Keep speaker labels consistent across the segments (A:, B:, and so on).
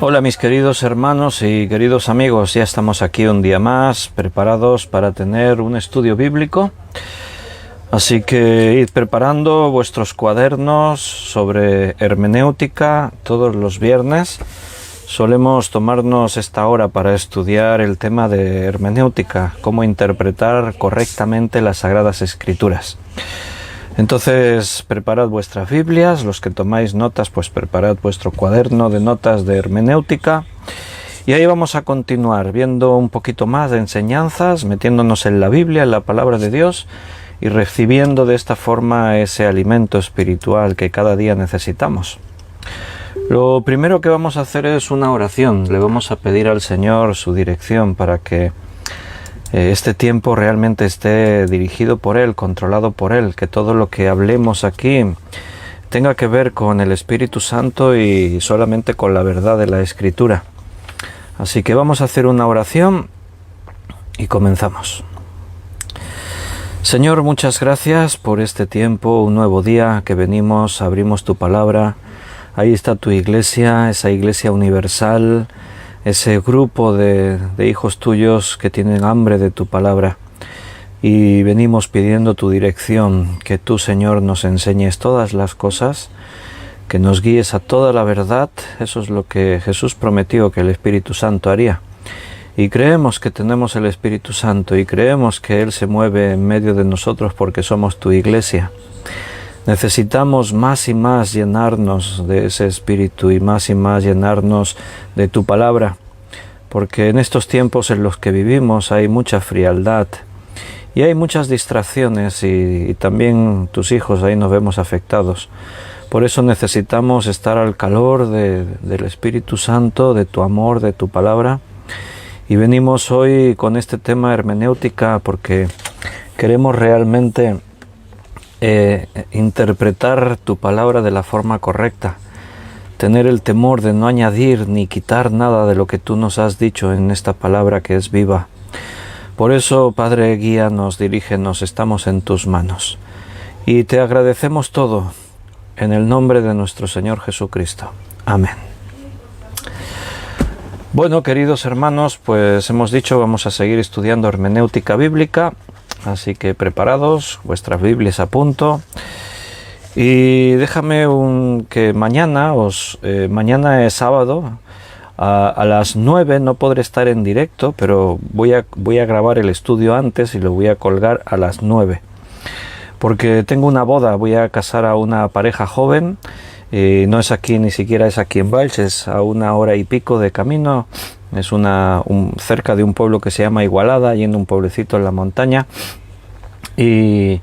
A: Hola mis queridos hermanos y queridos amigos, ya estamos aquí un día más preparados para tener un estudio bíblico, así que id preparando vuestros cuadernos sobre hermenéutica. Todos los viernes solemos tomarnos esta hora para estudiar el tema de hermenéutica, cómo interpretar correctamente las Sagradas Escrituras. Entonces, preparad vuestras Biblias, los que tomáis notas, pues preparad vuestro cuaderno de notas de hermenéutica. Y ahí vamos a continuar viendo un poquito más de enseñanzas, metiéndonos en la Biblia, en la Palabra de Dios, y recibiendo de esta forma ese alimento espiritual que cada día necesitamos. Lo primero que vamos a hacer es una oración. Le vamos a pedir al Señor su dirección para que este tiempo realmente esté dirigido por Él, controlado por Él, que todo lo que hablemos aquí tenga que ver con el Espíritu Santo y solamente con la verdad de la Escritura. Así que vamos a hacer una oración y comenzamos. Señor, muchas gracias por este tiempo, un nuevo día que venimos, abrimos tu palabra. Ahí está tu iglesia, esa iglesia universal, ese grupo de hijos tuyos que tienen hambre de tu palabra, y venimos pidiendo tu dirección, que tú, Señor, nos enseñes todas las cosas, que nos guíes a toda la verdad. Eso es lo que Jesús prometió que el Espíritu Santo haría, y creemos que tenemos el Espíritu Santo y creemos que Él se mueve en medio de nosotros porque somos tu iglesia. Necesitamos más y más llenarnos de ese Espíritu y más llenarnos de tu palabra, porque en estos tiempos en los que vivimos hay mucha frialdad y hay muchas distracciones y también tus hijos ahí nos vemos afectados. Por eso necesitamos estar al calor del Espíritu Santo, de tu amor, de tu palabra, y venimos hoy con este tema hermenéutica porque queremos realmente interpretar tu palabra de la forma correcta, tener el temor de no añadir ni quitar nada de lo que tú nos has dicho en esta palabra que es viva. Por eso, Padre, guíanos, dirígenos, estamos en tus manos y te agradecemos todo en el nombre de nuestro Señor Jesucristo. Amén. Bueno, queridos hermanos, pues hemos dicho, vamos a seguir estudiando hermenéutica bíblica. Así que preparados, vuestras Biblias a punto. Y déjame que mañana es sábado, a las 9 no podré estar en directo, pero voy a grabar el estudio antes y lo voy a colgar a las 9. Porque tengo una boda, voy a casar a una pareja joven, no es aquí, ni siquiera es aquí en Valls, es a 1 hora y pico de camino. Es cerca de un pueblo que se llama Igualada, yendo un pueblecito en la montaña. Y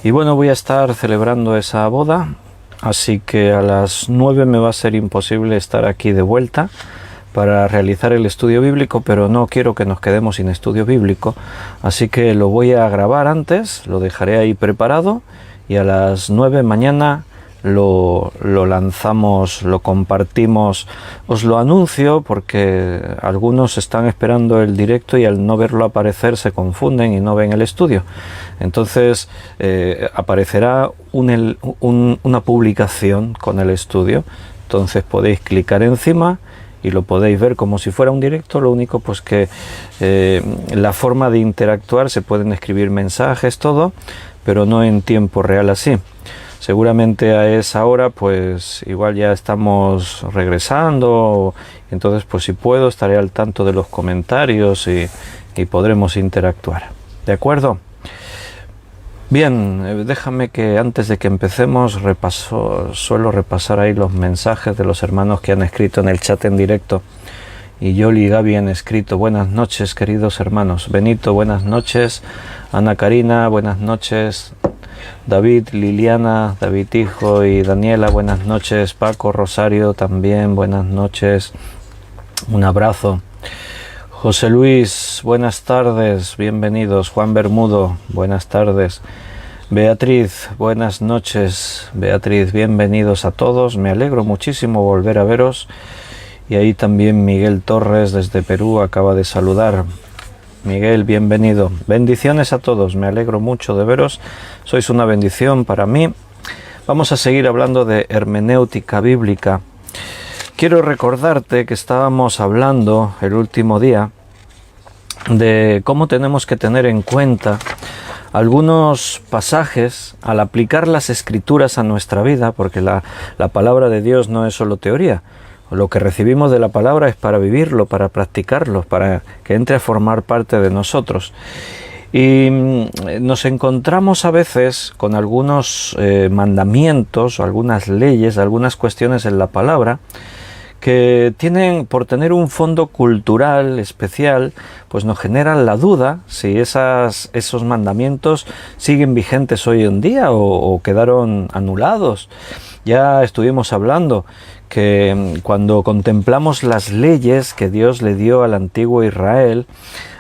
A: bueno, voy a estar celebrando esa boda, así que a las 9 me va a ser imposible estar aquí de vuelta para realizar el estudio bíblico, pero no quiero que nos quedemos sin estudio bíblico, así que lo voy a grabar antes, lo dejaré ahí preparado y a las 9 mañana lo lanzamos, lo compartimos. Os lo anuncio porque algunos están esperando el directo y al no verlo aparecer se confunden y no ven el estudio. Entonces aparecerá una publicación con el estudio, entonces podéis clicar encima y lo podéis ver como si fuera un directo. Lo único pues que la forma de interactuar, se pueden escribir mensajes, todo, pero no en tiempo real así. Seguramente a esa hora pues igual ya estamos regresando, entonces pues si puedo estaré al tanto de los comentarios y podremos interactuar. ¿De acuerdo? Bien, déjame que antes de que empecemos suelo repasar ahí los mensajes de los hermanos que han escrito en el chat en directo. Y Yoli y Gaby han escrito: buenas noches, queridos hermanos. Benito, buenas noches. Ana Karina, buenas noches. David, Liliana, David hijo y Daniela, buenas noches. Paco, Rosario también, buenas noches. Un abrazo. José Luis, buenas tardes, bienvenidos. Juan Bermudo, buenas tardes. Beatriz, buenas noches. Beatriz, bienvenidos a todos. Me alegro muchísimo volver a veros. Y ahí también Miguel Torres desde Perú acaba de saludar. Miguel, bienvenido. Bendiciones a todos, me alegro mucho de veros. Sois una bendición para mí. Vamos a seguir hablando de hermenéutica bíblica. quiero recordarte que estábamos hablando el último día de cómo tenemos que tener en cuenta algunos pasajes al aplicar las escrituras a nuestra vida, porque la palabra de Dios no es solo teoría. Lo que recibimos de la palabra es para vivirlo, para practicarlo, para que entre a formar parte de nosotros. Y nos encontramos a veces con algunos mandamientos, algunas leyes, algunas cuestiones en la palabra que tienen, por tener un fondo cultural especial, pues nos generan la duda si esos mandamientos siguen vigentes hoy en día o quedaron anulados. Ya estuvimos hablando que cuando contemplamos las leyes que Dios le dio al antiguo Israel,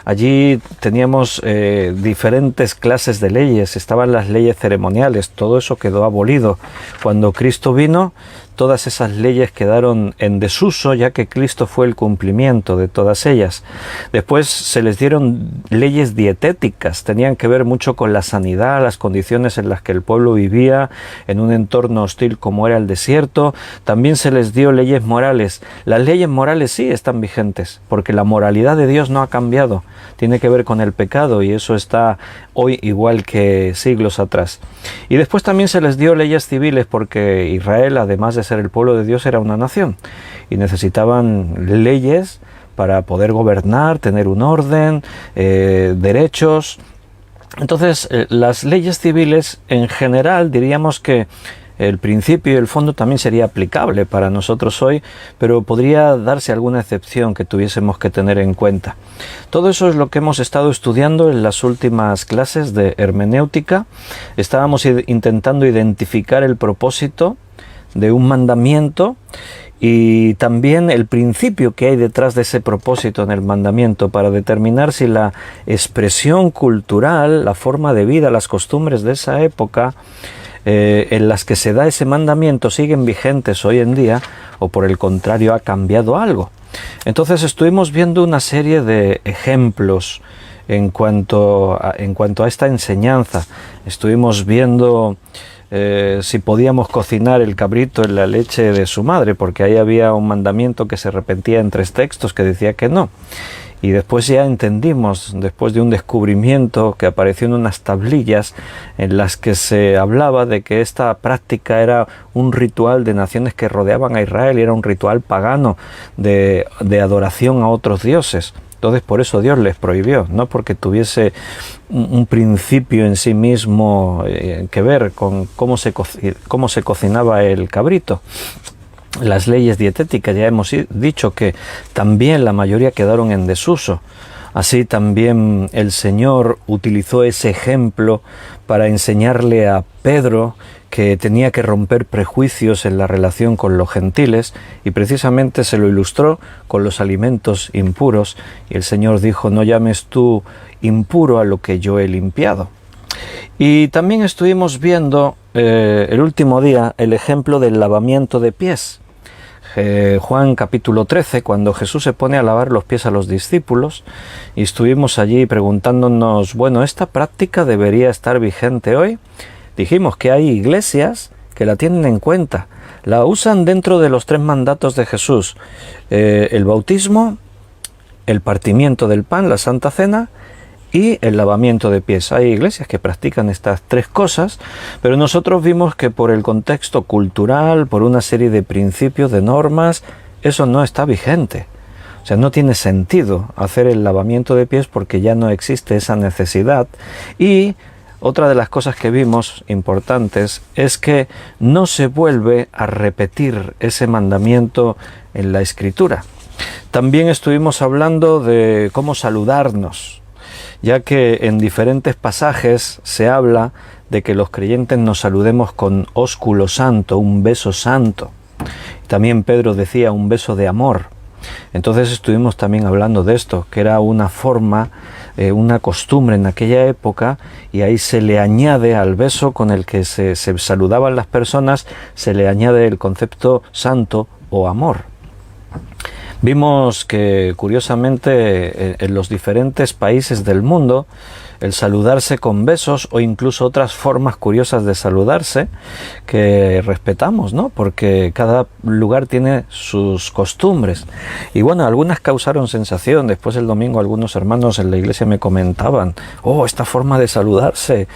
A: allí teníamos diferentes clases de leyes. Estaban las leyes ceremoniales, todo eso quedó abolido. Cuando Cristo vino, todas esas leyes quedaron en desuso, ya que Cristo fue el cumplimiento de todas ellas. Después se les dieron leyes dietéticas, tenían que ver mucho con la sanidad, las condiciones en las que el pueblo vivía, en un entorno hostil como era el desierto. También se les dio leyes morales. Las leyes morales sí están vigentes, porque la moralidad de Dios no ha cambiado. Tiene que ver con el pecado y eso está hoy igual que siglos atrás. Y después también se les dio leyes civiles, porque Israel, además de ser el pueblo de Dios, era una nación y necesitaban leyes para poder gobernar, tener un orden, derechos. Entonces, las leyes civiles en general diríamos que el principio y el fondo también sería aplicable para nosotros hoy, pero podría darse alguna excepción que tuviésemos que tener en cuenta. Todo eso es lo que hemos estado estudiando en las últimas clases de hermenéutica. Estábamos intentando identificar el propósito de un mandamiento y también el principio que hay detrás de ese propósito en el mandamiento, para determinar si la expresión cultural, la forma de vida, las costumbres de esa época en las que se da ese mandamiento siguen vigentes hoy en día, o por el contrario ha cambiado algo. Entonces estuvimos viendo una serie de ejemplos en cuanto a esta enseñanza. Estuvimos viendo si podíamos cocinar el cabrito en la leche de su madre, porque ahí había un mandamiento que se repetía en 3 textos que decía que no. Y después ya entendimos, después de un descubrimiento que apareció en unas tablillas en las que se hablaba de que esta práctica era un ritual de naciones que rodeaban a Israel y era un ritual pagano de adoración a otros dioses. Entonces por eso Dios les prohibió, no porque tuviese un principio en sí mismo que ver con cómo se cocinaba el cabrito. Las leyes dietéticas, ya hemos dicho que también la mayoría quedaron en desuso. Así también el Señor utilizó ese ejemplo para enseñarle a Pedro que tenía que romper prejuicios en la relación con los gentiles, y precisamente se lo ilustró con los alimentos impuros, y el Señor dijo: no llames tú impuro a lo que yo he limpiado. Y también estuvimos viendo el último día el ejemplo del lavamiento de pies. Juan capítulo 13, cuando Jesús se pone a lavar los pies a los discípulos, y estuvimos allí preguntándonos, bueno, ¿esta práctica debería estar vigente hoy? Dijimos que hay iglesias que la tienen en cuenta, la usan dentro de los 3 mandatos de Jesús: el bautismo, el partimiento del pan, la Santa Cena, y el lavamiento de pies. Hay iglesias que practican estas 3 cosas, pero nosotros vimos que por el contexto cultural, por una serie de principios, de normas, eso no está vigente. O sea, no tiene sentido hacer el lavamiento de pies porque ya no existe esa necesidad. Y otra de las cosas que vimos importantes es que no se vuelve a repetir ese mandamiento en la Escritura. También estuvimos hablando de cómo saludarnos, ya que en diferentes pasajes se habla de que los creyentes nos saludemos con ósculo santo, un beso santo. También Pedro decía un beso de amor. Entonces estuvimos también hablando de esto, que era una forma, una costumbre en aquella época, y ahí se le añade al beso con el que se saludaban las personas, se le añade el concepto santo o amor. Vimos que, curiosamente, en los diferentes países del mundo, el saludarse con besos o incluso otras formas curiosas de saludarse que respetamos, ¿no? Porque cada lugar tiene sus costumbres. Y bueno, algunas causaron sensación. Después el domingo algunos hermanos en la iglesia me comentaban, oh, esta forma de saludarse.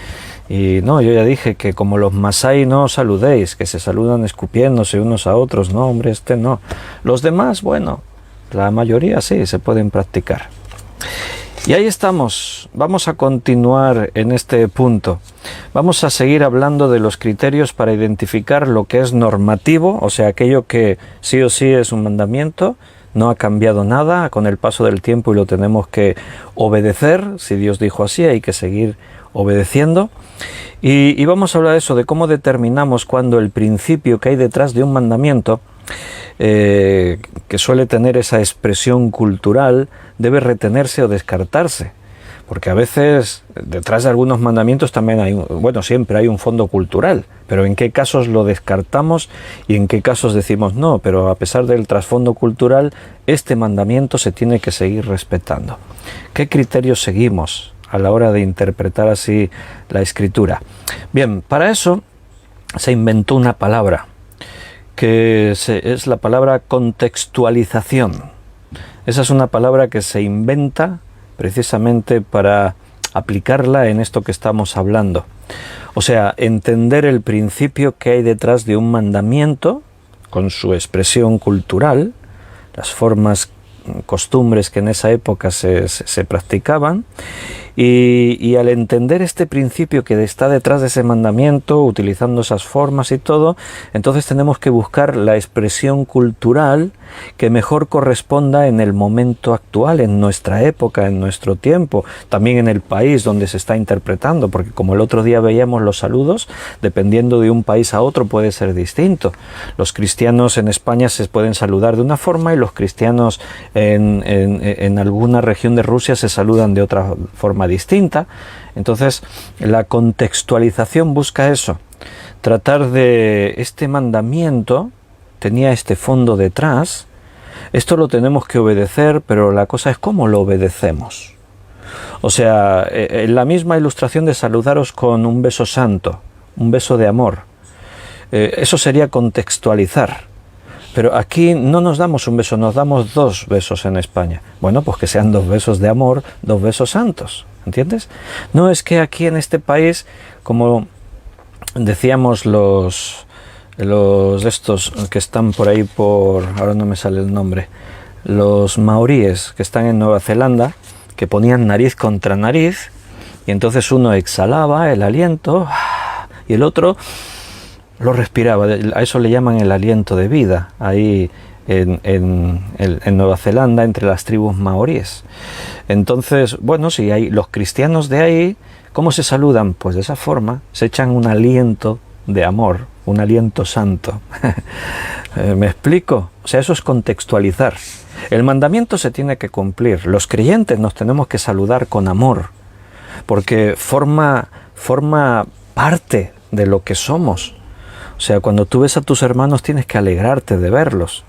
A: Y no, yo ya dije que como los masái no saludéis, que se saludan escupiéndose unos a otros. No, hombre, este no. Los demás, bueno, la mayoría sí, se pueden practicar. Y ahí estamos, vamos a continuar en este punto. Vamos a seguir hablando de los criterios para identificar lo que es normativo, o sea, aquello que sí o sí es un mandamiento, no ha cambiado nada con el paso del tiempo y lo tenemos que obedecer. Si Dios dijo así, hay que seguir obedeciendo. Y vamos a hablar de eso, de cómo determinamos cuando el principio que hay detrás de un mandamiento, que suele tener esa expresión cultural, debe retenerse o descartarse. Porque a veces detrás de algunos mandamientos también hay, bueno, siempre hay un fondo cultural, pero en qué casos lo descartamos y en qué casos decimos no, pero a pesar del trasfondo cultural, este mandamiento se tiene que seguir respetando. ¿Qué criterios seguimos a la hora de interpretar así la Escritura? Bien, para eso se inventó una palabra, que es la palabra contextualización. Esa es una palabra que se inventa precisamente para aplicarla en esto que estamos hablando. O sea, entender el principio que hay detrás de un mandamiento, con su expresión cultural, las formas, costumbres que en esa época se practicaban, y al entender este principio que está detrás de ese mandamiento, utilizando esas formas y todo, entonces tenemos que buscar la expresión cultural que mejor corresponda en el momento actual, en nuestra época, en nuestro tiempo, también en el país donde se está interpretando, porque como el otro día veíamos los saludos, dependiendo de un país a otro puede ser distinto. Los cristianos en España se pueden saludar de una forma y los cristianos en alguna región de Rusia se saludan de otra forma distinta. Entonces la contextualización busca eso, tratar de este mandamiento tenía este fondo detrás, esto lo tenemos que obedecer, pero la cosa es cómo lo obedecemos. O sea, en la misma ilustración de saludaros con un beso santo, un beso de amor, eso sería contextualizar. Pero aquí no nos damos un beso, nos damos 2 besos en España. Bueno, pues que sean 2 besos de amor, 2 besos santos, ¿entiendes? No es que aquí en este país, como decíamos los estos que están por ahí ahora no me sale el nombre, los maoríes que están en Nueva Zelanda, que ponían nariz contra nariz, y entonces uno exhalaba el aliento y el otro lo respiraba. A eso le llaman el aliento de vida, ahí en Nueva Zelanda, entre las tribus maoríes. Entonces, bueno, si hay los cristianos de ahí, ¿cómo se saludan? Pues de esa forma, se echan un aliento de amor, un aliento santo. ¿Me explico? O sea, eso es contextualizar. El mandamiento se tiene que cumplir. Los creyentes nos tenemos que saludar con amor, porque forma parte de lo que somos. O sea, cuando tú ves a tus hermanos tienes que alegrarte de verlos.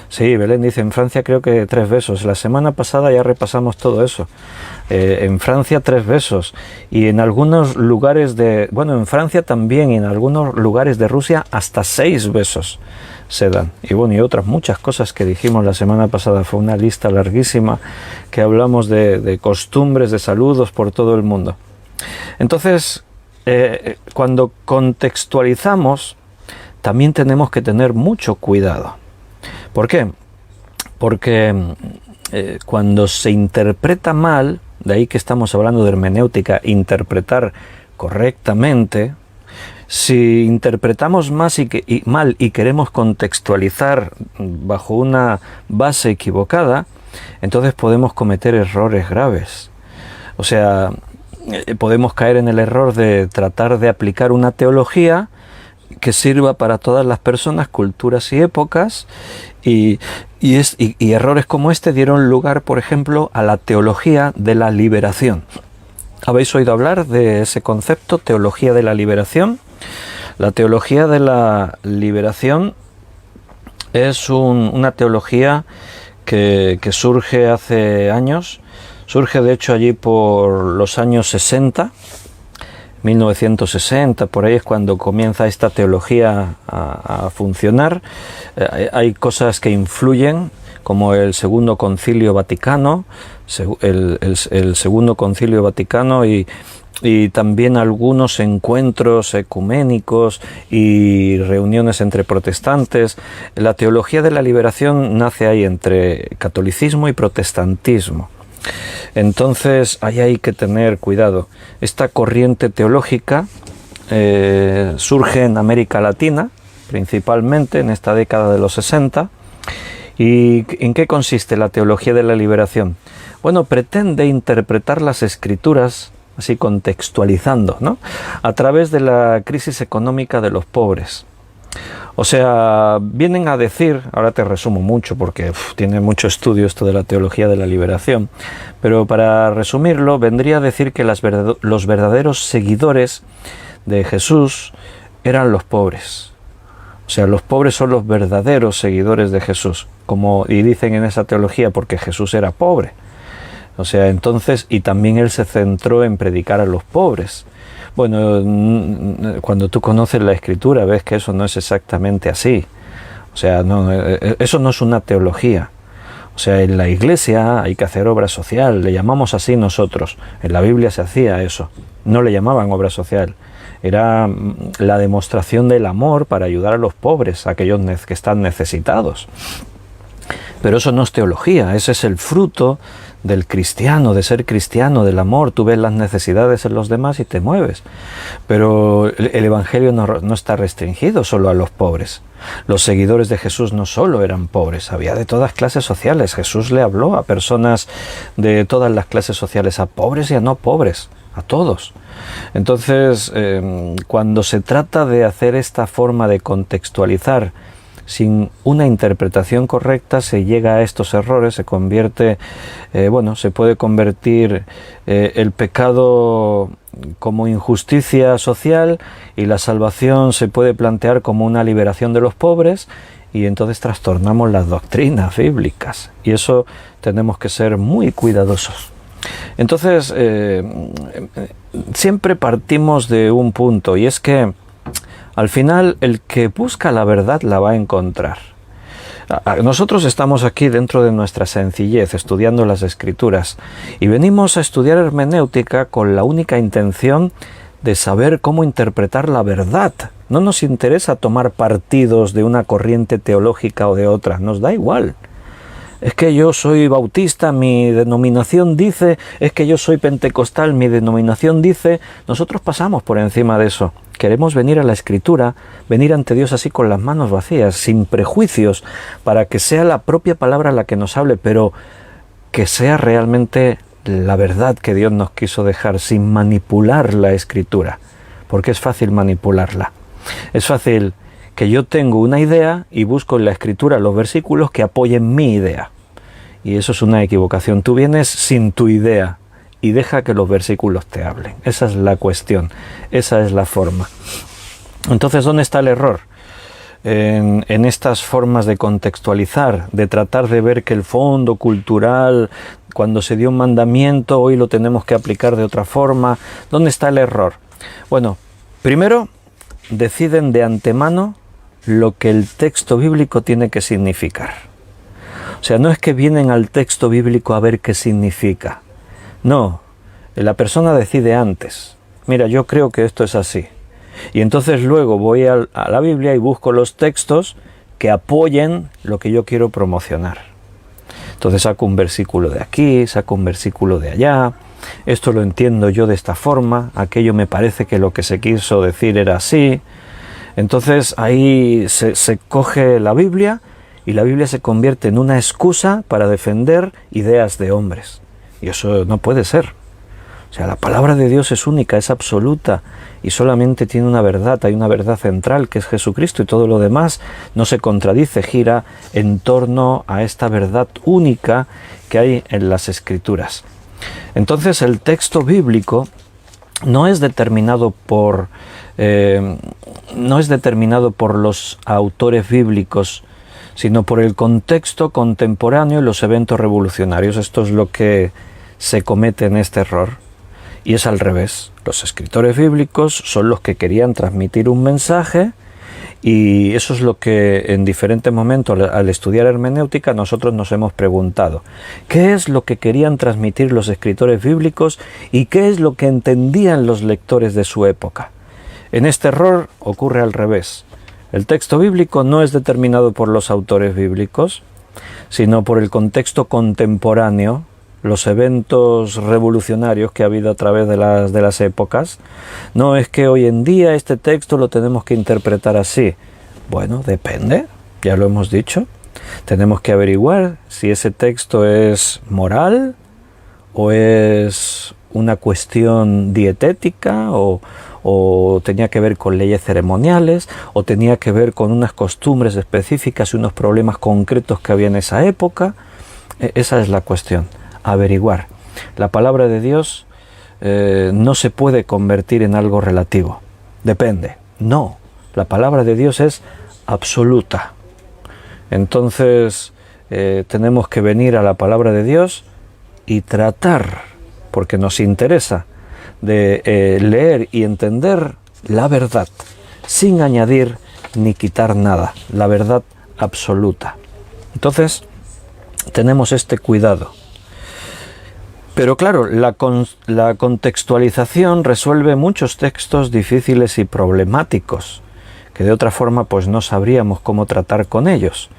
A: Sí, Belén dice, en Francia creo que 3 besos. La semana pasada ya repasamos todo eso. En Francia 3 besos. Y en algunos lugares en Francia también, y en algunos lugares de Rusia hasta 6 besos se dan. Y bueno, y otras muchas cosas que dijimos la semana pasada. Fue una lista larguísima que hablamos de costumbres, de saludos por todo el mundo. Entonces, cuando contextualizamos, también tenemos que tener mucho cuidado. ¿Por qué? Porque cuando se interpreta mal, de ahí que estamos hablando de hermenéutica, interpretar correctamente, si interpretamos mal y queremos contextualizar bajo una base equivocada, entonces podemos cometer errores graves. O sea, podemos caer en el error de tratar de aplicar una teología que sirva para todas las personas, culturas y épocas, y errores como este dieron lugar, por ejemplo, a la teología de la liberación. ¿Habéis oído hablar de ese concepto, teología de la liberación? La teología de la liberación es una teología que surge hace años. Surge de hecho allí por los años 60, 1960, por ahí es cuando comienza esta teología a funcionar. Hay cosas que influyen, como el Segundo Concilio Vaticano, el Segundo Concilio Vaticano y también algunos encuentros ecuménicos y reuniones entre protestantes. La teología de la liberación nace ahí entre catolicismo y protestantismo. Entonces ahí hay que tener cuidado. Esta corriente teológica surge en América Latina, principalmente en esta década de los 60. ¿Y en qué consiste la teología de la liberación? Bueno, pretende interpretar las escrituras, así contextualizando, ¿no?, a través de la crisis económica de los pobres. O sea, vienen a decir, ahora te resumo mucho porque tiene mucho estudio esto de la teología de la liberación, pero para resumirlo, vendría a decir que los verdaderos seguidores de Jesús eran los pobres. O sea, los pobres son los verdaderos seguidores de Jesús, y dicen en esa teología porque Jesús era pobre. O sea, entonces, y también él se centró en predicar a los pobres. Bueno, cuando tú conoces la Escritura ves que eso no es exactamente así. O sea, no, eso no es una teología. O sea, en la Iglesia hay que hacer obra social, le llamamos así nosotros. En la Biblia se hacía eso, no le llamaban obra social. Era la demostración del amor para ayudar a los pobres, a aquellos que están necesitados. Pero eso no es teología, ese es el fruto del cristiano, de ser cristiano, del amor. Tú ves las necesidades en los demás y te mueves. Pero el Evangelio no está restringido solo a los pobres. Los seguidores de Jesús no solo eran pobres, había de todas clases sociales. Jesús le habló a personas de todas las clases sociales, a pobres y a no pobres, a todos. Entonces, cuando se trata de hacer esta forma de contextualizar sin una interpretación correcta, se llega a estos errores, se convierte, se puede convertir el pecado como injusticia social y la salvación se puede plantear como una liberación de los pobres, y entonces trastornamos las doctrinas bíblicas, y eso tenemos que ser muy cuidadosos. Entonces, siempre partimos de un punto, y es que al final, el que busca la verdad la va a encontrar. Nosotros estamos aquí dentro de nuestra sencillez, estudiando las Escrituras, y venimos a estudiar hermenéutica con la única intención de saber cómo interpretar la verdad. No nos interesa tomar partidos de una corriente teológica o de otra, nos da igual. Es que yo soy bautista, mi denominación dice, es que yo soy pentecostal, mi denominación dice. Nosotros pasamos por encima de eso. Queremos venir a la Escritura, venir ante Dios así con las manos vacías, sin prejuicios, para que sea la propia palabra la que nos hable, pero que sea realmente la verdad que Dios nos quiso dejar, sin manipular la Escritura, porque es fácil manipularla. Es fácil que yo tengo una idea y busco en la Escritura los versículos que apoyen mi idea. Y eso es una equivocación. Tú vienes sin tu idea y deja que los versículos te hablen. Esa es la cuestión, esa es la forma. Entonces, ¿dónde está el error? En estas formas de contextualizar, de tratar de ver que el fondo cultural, cuando se dio un mandamiento, hoy lo tenemos que aplicar de otra forma. ¿Dónde está el error? Bueno, primero, deciden de antemano lo que el texto bíblico tiene que significar. O sea, no es que vienen al texto bíblico a ver qué significa. No, la persona decide antes. Mira, yo creo que esto es así. Y entonces luego voy a la Biblia y busco los textos que apoyen lo que yo quiero promocionar. Entonces saco un versículo de aquí, saco un versículo de allá. Esto lo entiendo yo de esta forma, aquello me parece que lo que se quiso decir era así. Entonces ahí se coge la Biblia y la Biblia se convierte en una excusa para defender ideas de hombres. Y eso no puede ser. O sea, la palabra de Dios es única, es absoluta y solamente tiene una verdad, hay una verdad central que es Jesucristo, y todo lo demás no se contradice, gira en torno a esta verdad única que hay en las Escrituras. Entonces el texto bíblico no es determinado por los autores bíblicos, sino por el contexto contemporáneo y los eventos revolucionarios. Esto es lo que se comete en este error. Y es al revés. Los escritores bíblicos son los que querían transmitir un mensaje, y eso es lo que en diferentes momentos al estudiar hermenéutica nosotros nos hemos preguntado. ¿Qué es lo que querían transmitir los escritores bíblicos y qué es lo que entendían los lectores de su época? En este error ocurre al revés. El texto bíblico no es determinado por los autores bíblicos, sino por el contexto contemporáneo, los eventos revolucionarios que ha habido a través de las épocas. No es que hoy en día este texto lo tenemos que interpretar así. Bueno, depende, ya lo hemos dicho. Tenemos que averiguar si ese texto es moral o es una cuestión dietética o tenía que ver con leyes ceremoniales o tenía que ver con unas costumbres específicas y unos problemas concretos que había en esa época. Esa es la cuestión. Averiguar. La palabra de Dios no se puede convertir en algo relativo. Depende. No. La palabra de Dios es absoluta. Entonces tenemos que venir a la palabra de Dios y tratar, porque nos interesa, de leer y entender la verdad, sin añadir ni quitar nada. La verdad absoluta. Entonces tenemos este cuidado. Pero claro, la contextualización resuelve muchos textos difíciles y problemáticos, que de otra forma pues no sabríamos cómo tratar con ellos.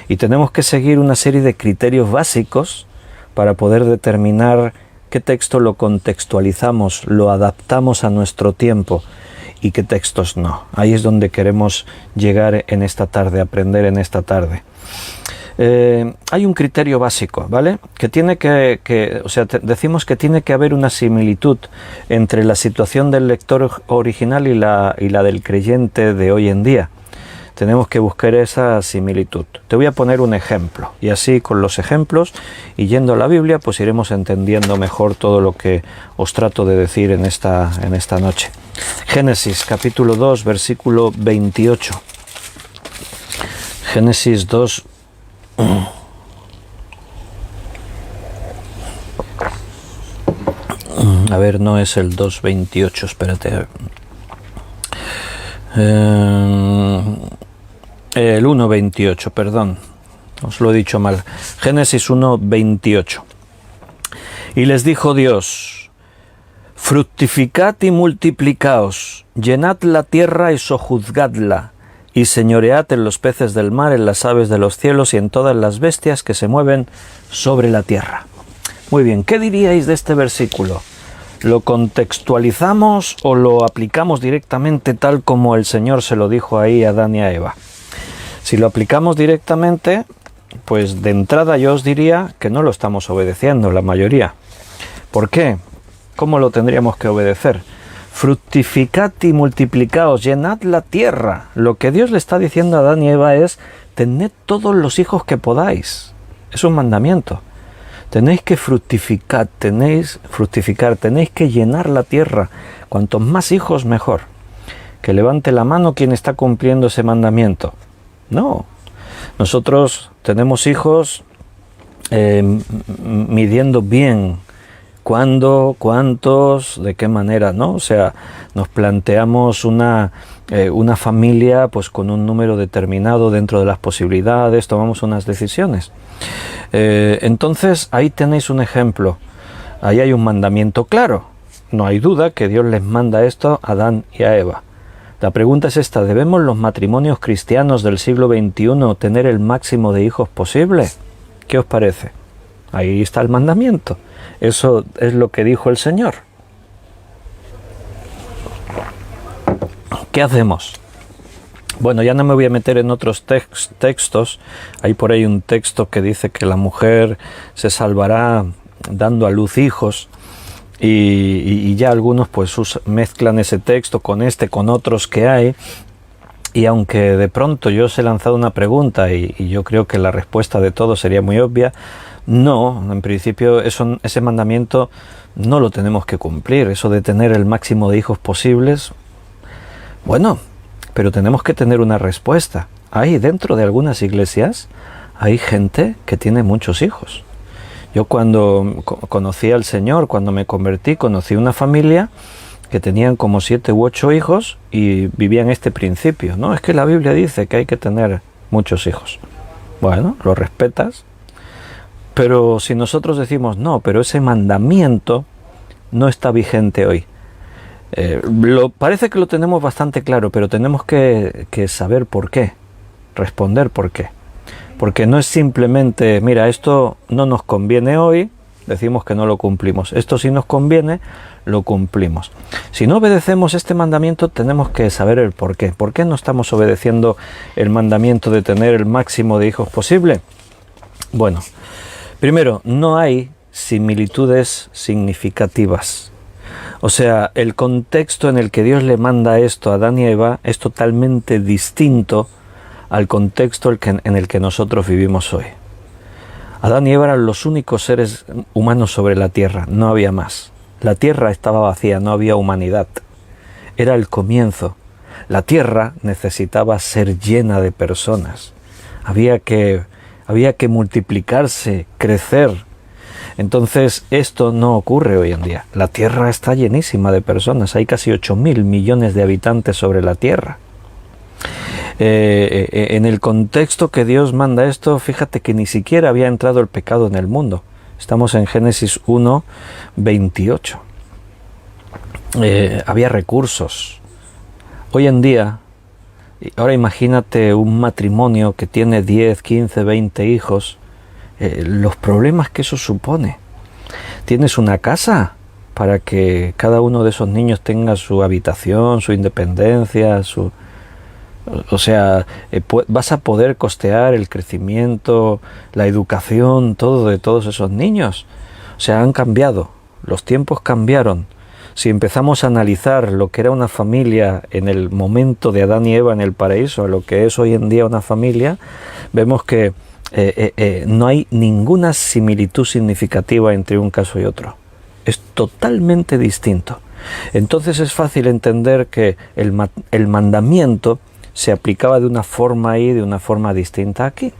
A: Y tenemos que seguir una serie de criterios básicos para poder determinar qué texto lo contextualizamos, lo adaptamos a nuestro tiempo y qué textos no. Ahí es donde queremos llegar en esta tarde, aprender en esta tarde. Hay un criterio básico, ¿vale? Que tiene decimos que tiene que haber una similitud entre la situación del lector original y la del creyente de hoy en día. Tenemos que buscar esa similitud. Te voy a poner un ejemplo, y así con los ejemplos y yendo a la Biblia, pues iremos entendiendo mejor todo lo que os trato de decir en esta noche. Génesis capítulo 2, versículo 28. Génesis 2, a ver, no es el 2.28, espérate. El 1.28, perdón, os lo he dicho mal. Génesis 1.28. Y les dijo Dios: fructificad y multiplicaos, llenad la tierra y sojuzgadla, y señoread en los peces del mar, en las aves de los cielos y en todas las bestias que se mueven sobre la tierra. Muy bien, ¿qué diríais de este versículo? ¿Lo contextualizamos o lo aplicamos directamente tal como el Señor se lo dijo ahí a Adán y a Eva? Si lo aplicamos directamente, pues de entrada yo os diría que no lo estamos obedeciendo la mayoría. ¿Por qué? ¿Cómo lo tendríamos que obedecer? Fructificad y multiplicaos, llenad la tierra. Lo que Dios le está diciendo a Adán y Eva es: tened todos los hijos que podáis. Es un mandamiento. Tenéis que fructificar, tenéis que llenar la tierra. Cuantos más hijos, mejor. Que levante la mano quien está cumpliendo ese mandamiento. No. Nosotros tenemos hijos midiendo bien cuándo, cuántos, de qué manera, ¿no? O sea, nos planteamos una familia pues con un número determinado dentro de las posibilidades, tomamos unas decisiones. Entonces, ahí tenéis un ejemplo. Ahí hay un mandamiento claro. No hay duda que Dios les manda esto a Adán y a Eva. La pregunta es esta: ¿debemos los matrimonios cristianos del siglo XXI tener el máximo de hijos posible? ¿Qué os parece? Ahí está el mandamiento. Eso es lo que dijo el Señor. ¿Qué hacemos? Bueno, ya no me voy a meter en otros textos. Hay por ahí un texto que dice que la mujer se salvará dando a luz hijos. Y ya algunos pues mezclan ese texto con otros que hay. Y aunque de pronto yo os he lanzado una pregunta y yo creo que la respuesta de todos sería muy obvia, no, en principio ese mandamiento no lo tenemos que cumplir. Eso de tener el máximo de hijos posibles, bueno, pero tenemos que tener una respuesta. Hay dentro de algunas iglesias, hay gente que tiene muchos hijos. Yo cuando conocí al Señor, cuando me convertí, conocí una familia que tenían como 7 u 8 hijos y vivían este principio, ¿no? Es que la Biblia dice que hay que tener muchos hijos. Bueno, lo respetas, pero si nosotros decimos no, pero ese mandamiento no está vigente hoy. Parece que lo tenemos bastante claro, pero tenemos que saber por qué, responder por qué. Porque no es simplemente, mira, esto no nos conviene hoy, decimos que no lo cumplimos. Esto sí nos conviene, lo cumplimos. Si no obedecemos este mandamiento, tenemos que saber el por qué. ¿Por qué no estamos obedeciendo el mandamiento de tener el máximo de hijos posible? Bueno, primero, no hay similitudes significativas. O sea, el contexto en el que Dios le manda esto a Adán y Eva es totalmente distinto al contexto en el que nosotros vivimos hoy. Adán y Eva eran los únicos seres humanos sobre la tierra, no había más. La tierra estaba vacía, no había humanidad. Era el comienzo. La tierra necesitaba ser llena de personas. Había que multiplicarse, crecer. Entonces esto no ocurre hoy en día. La tierra está llenísima de personas. Hay casi 8.000 millones de habitantes sobre la tierra. En el contexto que Dios manda esto, fíjate que ni siquiera había entrado el pecado en el mundo. Estamos en Génesis 1, 28. Había recursos. Hoy en día, ahora imagínate un matrimonio que tiene 10, 15, 20 hijos, los problemas que eso supone. ¿Tienes una casa para que cada uno de esos niños tenga su habitación, su independencia, o sea, vas a poder costear el crecimiento, la educación, todo de todos esos niños? O sea, han cambiado, los tiempos cambiaron. Si empezamos a analizar lo que era una familia en el momento de Adán y Eva en el paraíso, a lo que es hoy en día una familia, vemos que no hay ninguna similitud significativa entre un caso y otro. Es totalmente distinto. Entonces es fácil entender que el mandamiento se aplicaba de una forma ahí, de una forma distinta aquí.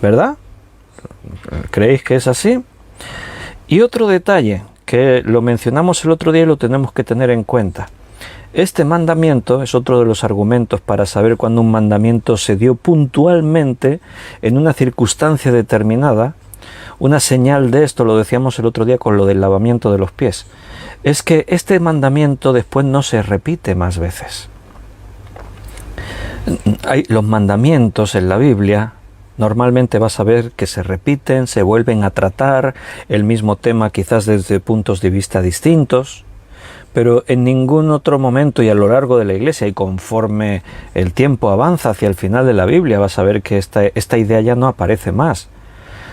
A: ¿Verdad? ¿Creéis que es así? Y otro detalle, que lo mencionamos el otro día y lo tenemos que tener en cuenta. Este mandamiento es otro de los argumentos para saber cuándo un mandamiento se dio puntualmente en una circunstancia determinada. Una señal de esto, lo decíamos el otro día con lo del lavamiento de los pies, es que este mandamiento después no se repite más veces. Los mandamientos en la Biblia normalmente vas a ver que se repiten, se vuelven a tratar el mismo tema quizás desde puntos de vista distintos, pero en ningún otro momento y a lo largo de la Iglesia y conforme el tiempo avanza hacia el final de la Biblia vas a ver que esta idea ya no aparece más.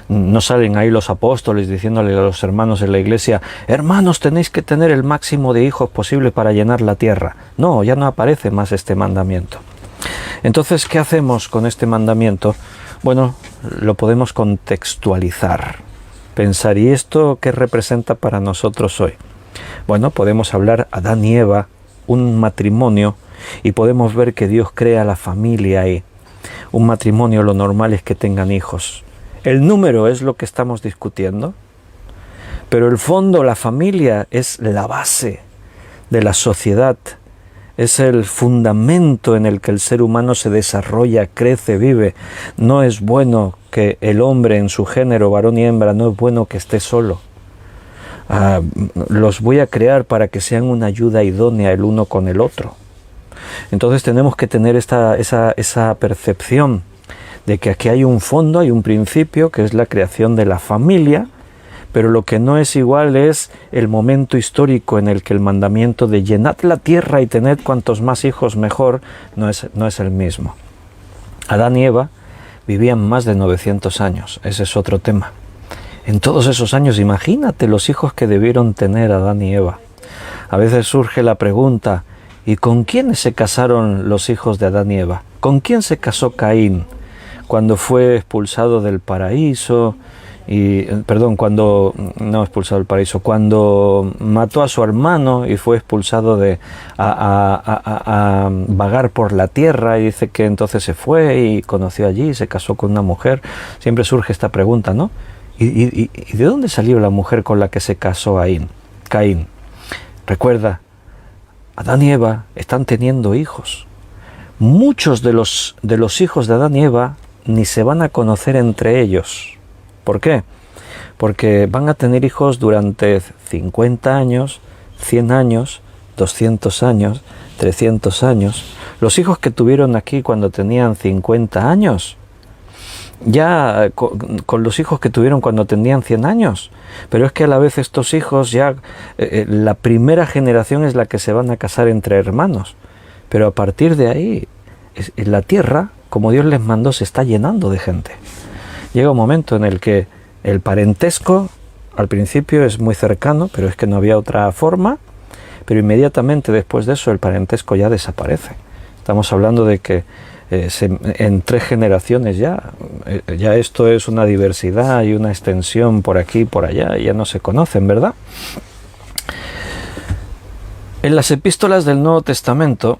A: No salen ahí los apóstoles diciéndole a los hermanos en la Iglesia: hermanos, tenéis que tener el máximo de hijos posible para llenar la tierra. No, ya no aparece más este mandamiento. Entonces, ¿qué hacemos con este mandamiento? Bueno, lo podemos contextualizar. Pensar, ¿y esto qué representa para nosotros hoy? Bueno, podemos hablar Adán y Eva, un matrimonio, y podemos ver que Dios crea la familia ahí. Un matrimonio, lo normal es que tengan hijos. El número es lo que estamos discutiendo, pero el fondo, la familia, es la base de la sociedad. Es el fundamento en el que el ser humano se desarrolla, crece, vive. No es bueno que el hombre en su género, varón y hembra, no es bueno que esté solo. Los voy a crear para que sean una ayuda idónea el uno con el otro. Entonces tenemos que tener esa percepción de que aquí hay un fondo, hay un principio, que es la creación de la familia, pero lo que no es igual es el momento histórico en el que el mandamiento de llenad la tierra y tened cuantos más hijos mejor no es el mismo. Adán y Eva vivían más de 900 años, ese es otro tema. En todos esos años, imagínate los hijos que debieron tener Adán y Eva. A veces surge la pregunta, ¿y con quiénes se casaron los hijos de Adán y Eva? ¿Con quién se casó Caín cuando fue expulsado del paraíso cuando no expulsado del paraíso, cuando mató a su hermano y fue expulsado a vagar por la tierra, y dice que entonces se fue y conoció allí, se casó con una mujer. Siempre surge esta pregunta, ¿no? ¿Y de dónde salió la mujer con la que se casó Caín? Recuerda, Adán y Eva están teniendo hijos. Muchos de los hijos de Adán y Eva ni se van a conocer entre ellos. ¿Por qué? Porque van a tener hijos durante 50 años, 100 años, 200 años, 300 años. Los hijos que tuvieron aquí cuando tenían 50 años, ya con los hijos que tuvieron cuando tenían 100 años. Pero es que a la vez estos hijos ya, la primera generación es la que se van a casar entre hermanos. Pero a partir de ahí, la tierra, como Dios les mandó, se está llenando de gente. Llega un momento en el que el parentesco al principio es muy cercano, pero es que no había otra forma, pero inmediatamente después de eso el parentesco ya desaparece. Estamos hablando de que en 3 generaciones ya esto es una diversidad y una extensión por aquí y por allá, y ya no se conocen, ¿verdad? En las epístolas del Nuevo Testamento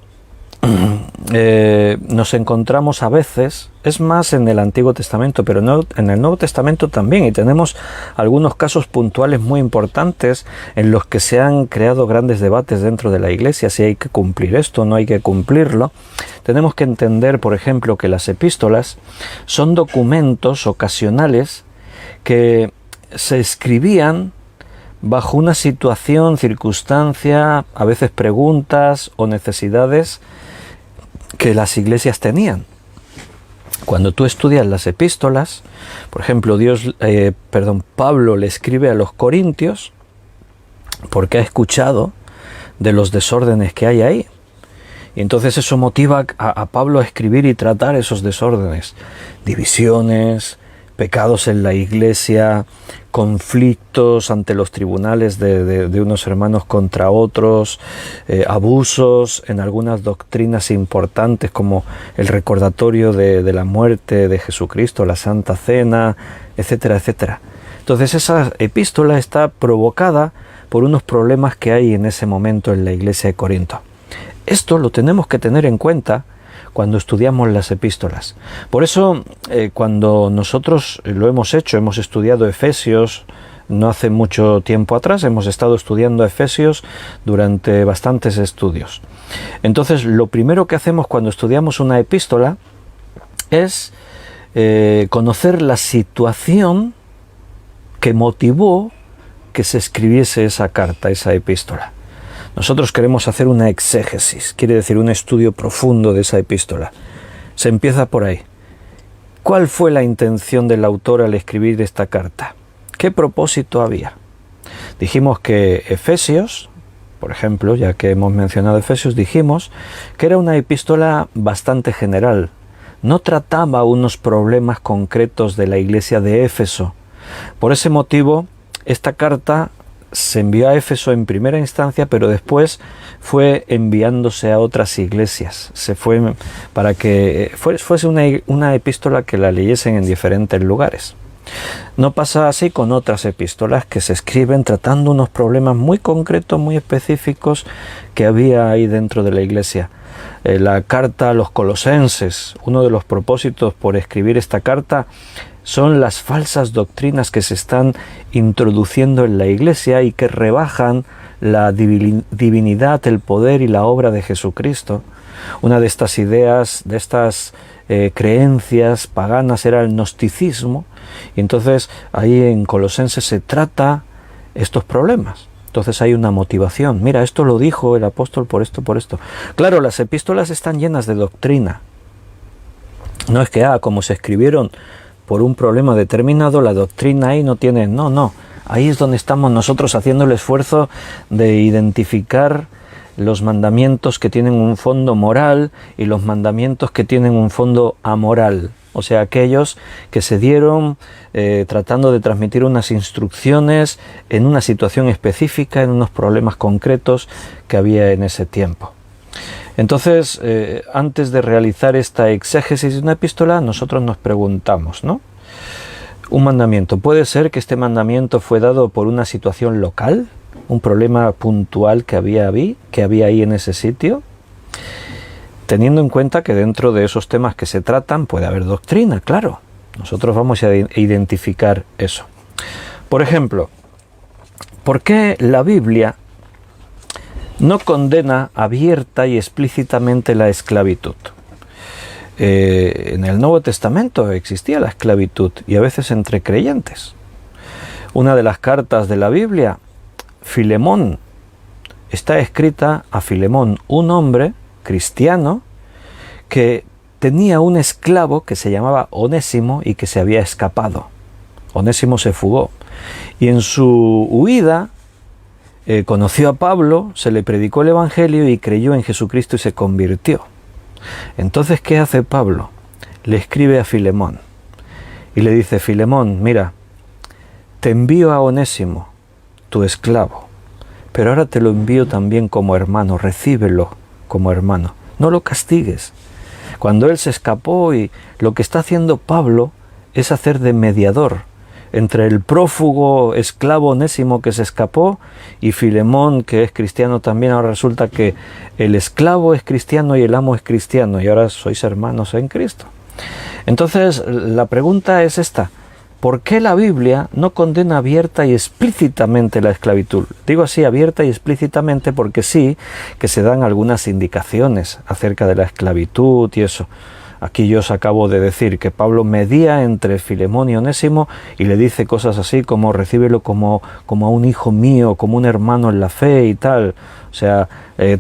A: nos encontramos a veces, es más en el Antiguo Testamento, pero en el Nuevo Testamento también, y tenemos algunos casos puntuales muy importantes en los que se han creado grandes debates dentro de la Iglesia, si hay que cumplir esto o no hay que cumplirlo. Tenemos que entender, por ejemplo, que las epístolas son documentos ocasionales que se escribían bajo una situación, circunstancia, a veces preguntas o necesidades que las iglesias tenían. Cuando tú estudias las epístolas, por ejemplo, Pablo le escribe a los corintios porque ha escuchado de los desórdenes que hay ahí. Y entonces eso motiva a Pablo a escribir y tratar esos desórdenes, divisiones, pecados en la iglesia, conflictos ante los tribunales de unos hermanos contra otros, abusos en algunas doctrinas importantes como el recordatorio de la muerte de Jesucristo, la Santa Cena, etcétera, etcétera. Entonces esa epístola está provocada por unos problemas que hay en ese momento en la iglesia de Corinto. Esto lo tenemos que tener en cuenta cuando estudiamos las epístolas. Por eso, cuando nosotros lo hemos hecho, hemos estudiado Efesios, no hace mucho tiempo atrás, hemos estado estudiando Efesios durante bastantes estudios. Entonces, lo primero que hacemos cuando estudiamos una epístola es conocer la situación que motivó que se escribiese esa carta, esa epístola. Nosotros queremos hacer una exégesis, quiere decir un estudio profundo de esa epístola. Se empieza por ahí. ¿Cuál fue la intención del autor al escribir esta carta? ¿Qué propósito había? Dijimos que Efesios, por ejemplo, ya que hemos mencionado Efesios, dijimos que era una epístola bastante general. No trataba unos problemas concretos de la iglesia de Éfeso. Por ese motivo, esta carta se envió a Éfeso en primera instancia, pero después fue enviándose a otras iglesias. Se fue para que fuese una epístola que la leyesen en diferentes lugares. No pasa así con otras epístolas que se escriben tratando unos problemas muy concretos, muy específicos que había ahí dentro de la iglesia. La carta a los Colosenses, uno de los propósitos por escribir esta carta son las falsas doctrinas que se están introduciendo en la iglesia y que rebajan la divinidad, el poder y la obra de Jesucristo. Una de estas ideas, de estas creencias paganas era el gnosticismo, y entonces ahí en Colosenses se trata estos problemas. Entonces hay una motivación. Mira, esto lo dijo el apóstol por esto, por esto. Claro, las epístolas están llenas de doctrina. No es que, como se escribieron por un problema determinado, la doctrina ahí no tiene... No. Ahí es donde estamos nosotros haciendo el esfuerzo de identificar los mandamientos que tienen un fondo moral y los mandamientos que tienen un fondo amoral. O sea, aquellos que se dieron tratando de transmitir unas instrucciones en una situación específica, en unos problemas concretos que había en ese tiempo. Entonces, antes de realizar esta exégesis de una epístola, nosotros nos preguntamos, ¿no? Un mandamiento. Puede ser que este mandamiento fue dado por una situación local, un problema puntual que había ahí en ese sitio, teniendo en cuenta que dentro de esos temas que se tratan puede haber doctrina, claro. Nosotros vamos a identificar eso. Por ejemplo, ¿por qué la Biblia no condena abierta y explícitamente la esclavitud? En el Nuevo Testamento existía la esclavitud y a veces entre creyentes. Una de las cartas de la Biblia, Filemón, está escrita a Filemón, un hombre cristiano que tenía un esclavo que se llamaba Onésimo y que se había escapado. Onésimo se fugó y en su huida conoció a Pablo, se le predicó el Evangelio y creyó en Jesucristo y se convirtió. Entonces, ¿qué hace Pablo? Le escribe a Filemón y le dice: Filemón, mira, te envío a Onésimo, tu esclavo, pero ahora te lo envío también como hermano, recíbelo como hermano, no lo castigues. Cuando él se escapó, y lo que está haciendo Pablo es hacer de mediador entre el prófugo esclavo Onésimo que se escapó y Filemón, que es cristiano también. Ahora resulta que el esclavo es cristiano y el amo es cristiano, y ahora sois hermanos en Cristo. Entonces, la pregunta es esta: ¿por qué la Biblia no condena abierta y explícitamente la esclavitud? Digo así, abierta y explícitamente, porque sí que se dan algunas indicaciones acerca de la esclavitud y eso. Aquí yo os acabo de decir que Pablo medía entre Filemón y Onésimo y le dice cosas así como: recíbelo como a un hijo mío, como un hermano en la fe y tal. O sea,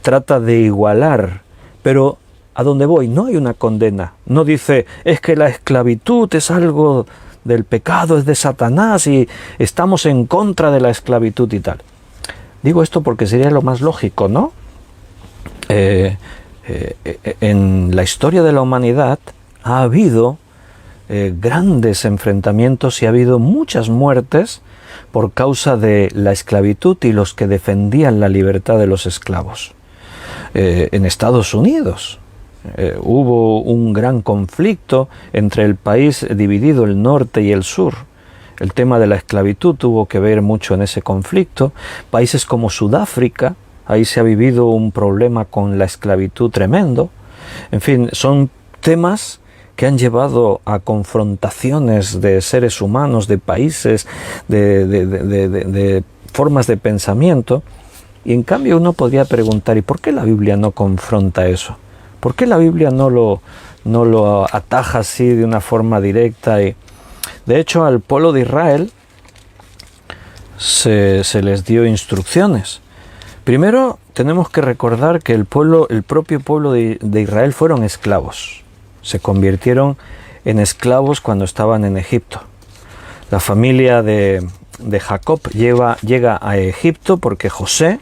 A: trata de igualar. Pero ¿a dónde voy? No hay una condena. No dice: es que la esclavitud es algo del pecado, es de Satanás y estamos en contra de la esclavitud y tal. Digo esto porque sería lo más lógico, ¿no? En la historia de la humanidad ha habido grandes enfrentamientos y ha habido muchas muertes por causa de la esclavitud y los que defendían la libertad de los esclavos. En Estados Unidos hubo un gran conflicto entre el país dividido, el norte y el sur. El tema de la esclavitud tuvo que ver mucho en ese conflicto. Países como Sudáfrica, ahí se ha vivido un problema con la esclavitud tremendo. En fin, son temas que han llevado a confrontaciones de seres humanos, de países, de formas de pensamiento. Y en cambio uno podría preguntar: ¿y por qué la Biblia no confronta eso? ¿Por qué la Biblia no lo ataja así de una forma directa? Y de hecho, al pueblo de Israel se les dio instrucciones. Primero, tenemos que recordar que el propio pueblo de Israel fueron esclavos. Se convirtieron en esclavos cuando estaban en Egipto. La familia de Jacob llega a Egipto porque José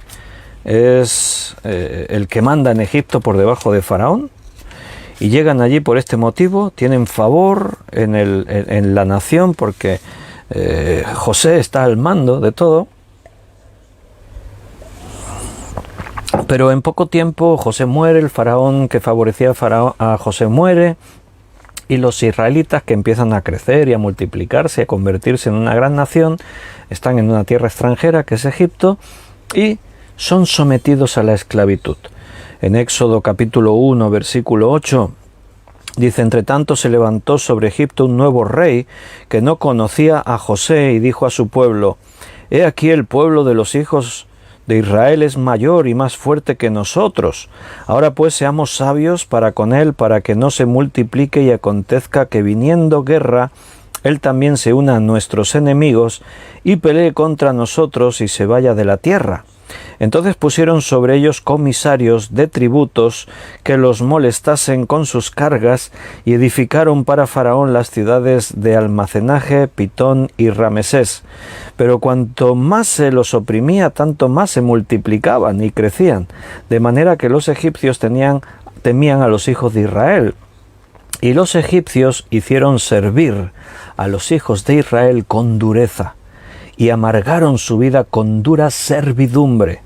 A: es el que manda en Egipto por debajo de Faraón, y llegan allí por este motivo. Tienen favor en la nación porque José está al mando de todo. Pero en poco tiempo José muere, el faraón que favorecía a José muere, y los israelitas, que empiezan a crecer y a multiplicarse, a convertirse en una gran nación, están en una tierra extranjera que es Egipto y son sometidos a la esclavitud. En Éxodo capítulo 1, versículo 8, dice: entre tanto se levantó sobre Egipto un nuevo rey que no conocía a José y dijo a su pueblo: he aquí el pueblo de los hijos de Israel es mayor y más fuerte que nosotros. Ahora pues seamos sabios para con él, para que no se multiplique y acontezca que viniendo guerra, él también se una a nuestros enemigos y pelee contra nosotros y se vaya de la tierra. Entonces pusieron sobre ellos comisarios de tributos que los molestasen con sus cargas, y edificaron para Faraón las ciudades de almacenaje, Pitón y Ramesés. Pero cuanto más se los oprimía, tanto más se multiplicaban y crecían, de manera que los egipcios temían a los hijos de Israel. Y los egipcios hicieron servir a los hijos de Israel con dureza, y amargaron su vida con dura servidumbre.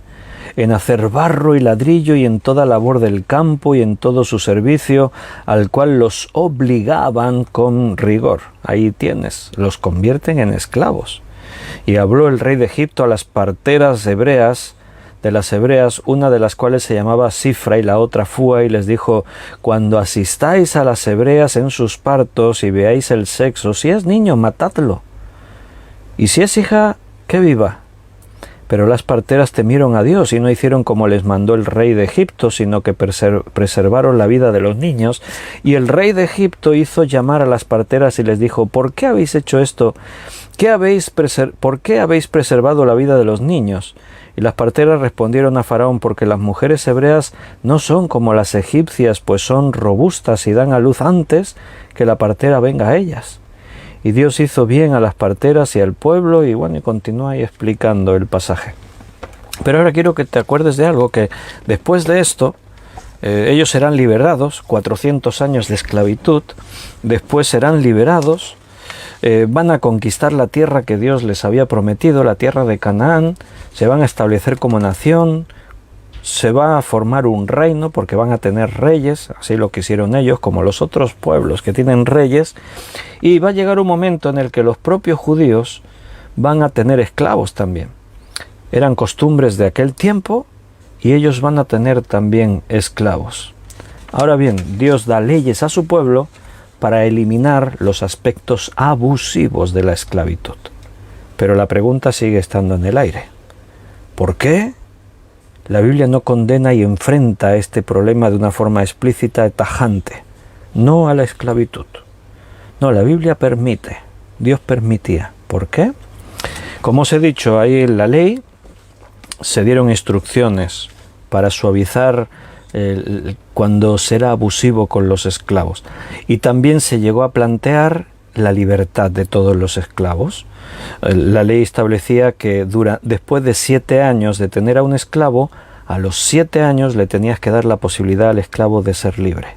A: en hacer barro y ladrillo y en toda labor del campo y en todo su servicio, al cual los obligaban con rigor. Ahí tienes, los convierten en esclavos. Y habló el rey de Egipto a las parteras hebreas, de las hebreas, una de las cuales se llamaba Sifra y la otra Fua, y les dijo: cuando asistáis a las hebreas en sus partos y veáis el sexo, si es niño, matadlo, y si es hija, que viva. Pero las parteras temieron a Dios y no hicieron como les mandó el rey de Egipto, sino que preservaron la vida de los niños. Y el rey de Egipto hizo llamar a las parteras y les dijo: ¿por qué habéis hecho esto? ¿Por qué habéis preservado la vida de los niños? Y las parteras respondieron a Faraón: porque las mujeres hebreas no son como las egipcias, pues son robustas y dan a luz antes que la partera venga a ellas. Y Dios hizo bien a las parteras y al pueblo, y bueno, y continúa ahí explicando el pasaje. Pero ahora quiero que te acuerdes de algo, que después de esto, ellos serán liberados, 400 años de esclavitud, después serán liberados, van a conquistar la tierra que Dios les había prometido, la tierra de Canaán, se van a establecer como nación, se va a formar un reino porque van a tener reyes, así lo quisieron ellos, como los otros pueblos que tienen reyes, y va a llegar un momento en el que los propios judíos van a tener esclavos también. Eran costumbres de aquel tiempo y ellos van a tener también esclavos. Ahora bien, Dios da leyes a su pueblo para eliminar los aspectos abusivos de la esclavitud. Pero la pregunta sigue estando en el aire. ¿Por qué la Biblia no condena y enfrenta este problema de una forma explícita y tajante? No a la esclavitud. No, la Biblia permite, Dios permitía. ¿Por qué? Como os he dicho, ahí en la ley se dieron instrucciones para suavizar cuando será abusivo con los esclavos. Y también se llegó a plantear la libertad de todos los esclavos. La ley establecía que después de 7 años de tener a un esclavo, a los 7 años le tenías que dar la posibilidad al esclavo de ser libre.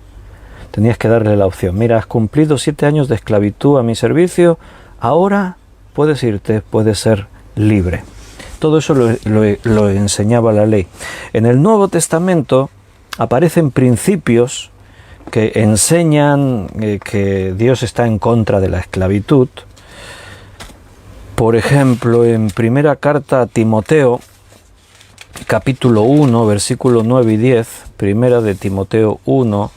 A: Tenías que darle la opción: mira, has cumplido 7 años de esclavitud a mi servicio, ahora puedes irte, puedes ser libre. Todo eso lo enseñaba la ley. En el Nuevo Testamento aparecen principios que enseñan que Dios está en contra de la esclavitud. Por ejemplo, en primera carta a Timoteo, capítulo 1, versículo 9 y 10, primera de Timoteo 1,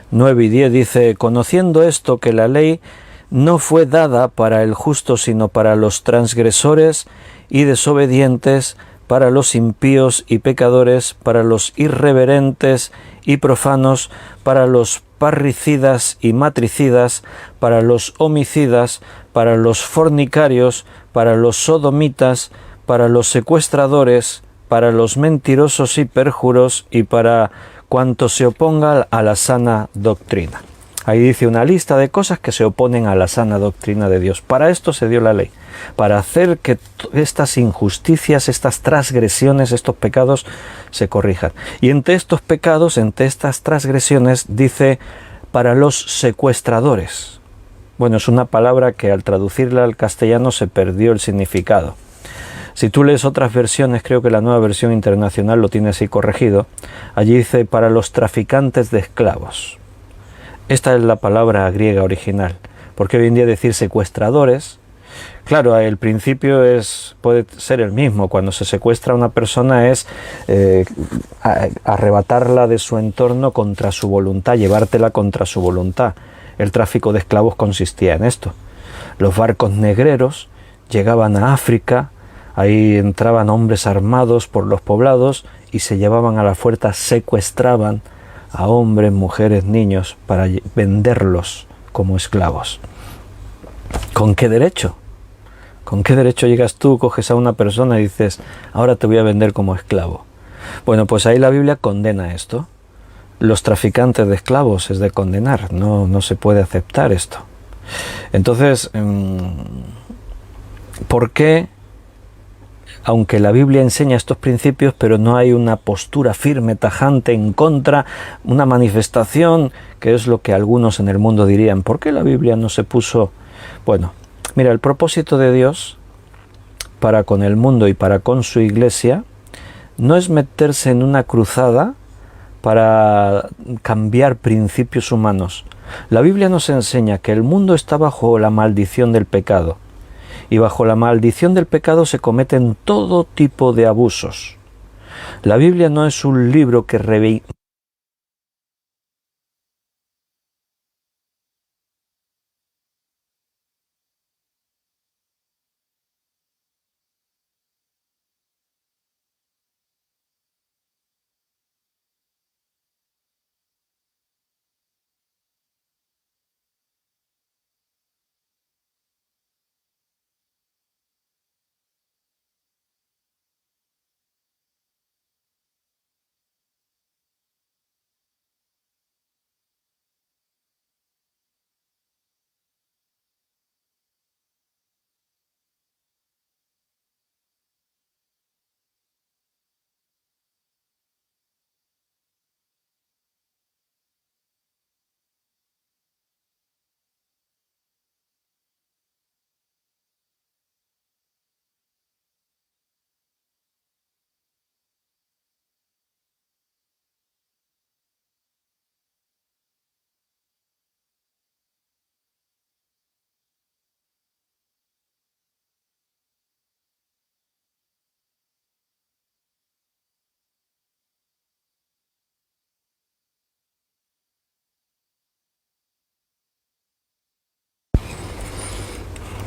A: 9 y 10, dice: conociendo esto, que la ley no fue dada para el justo, sino para los transgresores y desobedientes, para los impíos y pecadores, para los irreverentes y profanos, para los parricidas y matricidas, para los homicidas, para los fornicarios, para los sodomitas, para los secuestradores, para los mentirosos y perjuros, y para cuanto se oponga a la sana doctrina. Ahí dice una lista de cosas que se oponen a la sana doctrina de Dios. Para esto se dio la ley, para hacer que estas injusticias, estas transgresiones, estos pecados se corrijan. Y entre estos pecados, entre estas transgresiones, dice: para los secuestradores. Bueno, es una palabra que al traducirla al castellano se perdió el significado. Si tú lees otras versiones, creo que la Nueva Versión Internacional lo tiene así corregido. Allí dice: para los traficantes de esclavos. Esta es la palabra griega original, porque hoy en día decir secuestradores, claro, el principio puede ser el mismo. Cuando se secuestra a una persona es arrebatarla de su entorno contra su voluntad, llevártela contra su voluntad. El tráfico de esclavos consistía en esto. Los barcos negreros llegaban a África, ahí entraban hombres armados por los poblados y se llevaban a la fuerza, secuestraban a hombres, mujeres, niños, para venderlos como esclavos. ¿Con qué derecho? ¿Con qué derecho llegas tú, coges a una persona y dices: ahora te voy a vender como esclavo? Bueno, pues ahí la Biblia condena esto. Los traficantes de esclavos es de condenar, no se puede aceptar esto. Entonces, ¿por qué? Aunque la Biblia enseña estos principios, pero no hay una postura firme, tajante, en contra, una manifestación, que es lo que algunos en el mundo dirían: ¿por qué la Biblia no se puso? Bueno, mira, el propósito de Dios para con el mundo y para con su iglesia no es meterse en una cruzada para cambiar principios humanos. La Biblia nos enseña que el mundo está bajo la maldición del pecado, y bajo la maldición del pecado se cometen todo tipo de abusos. La Biblia no es un libro que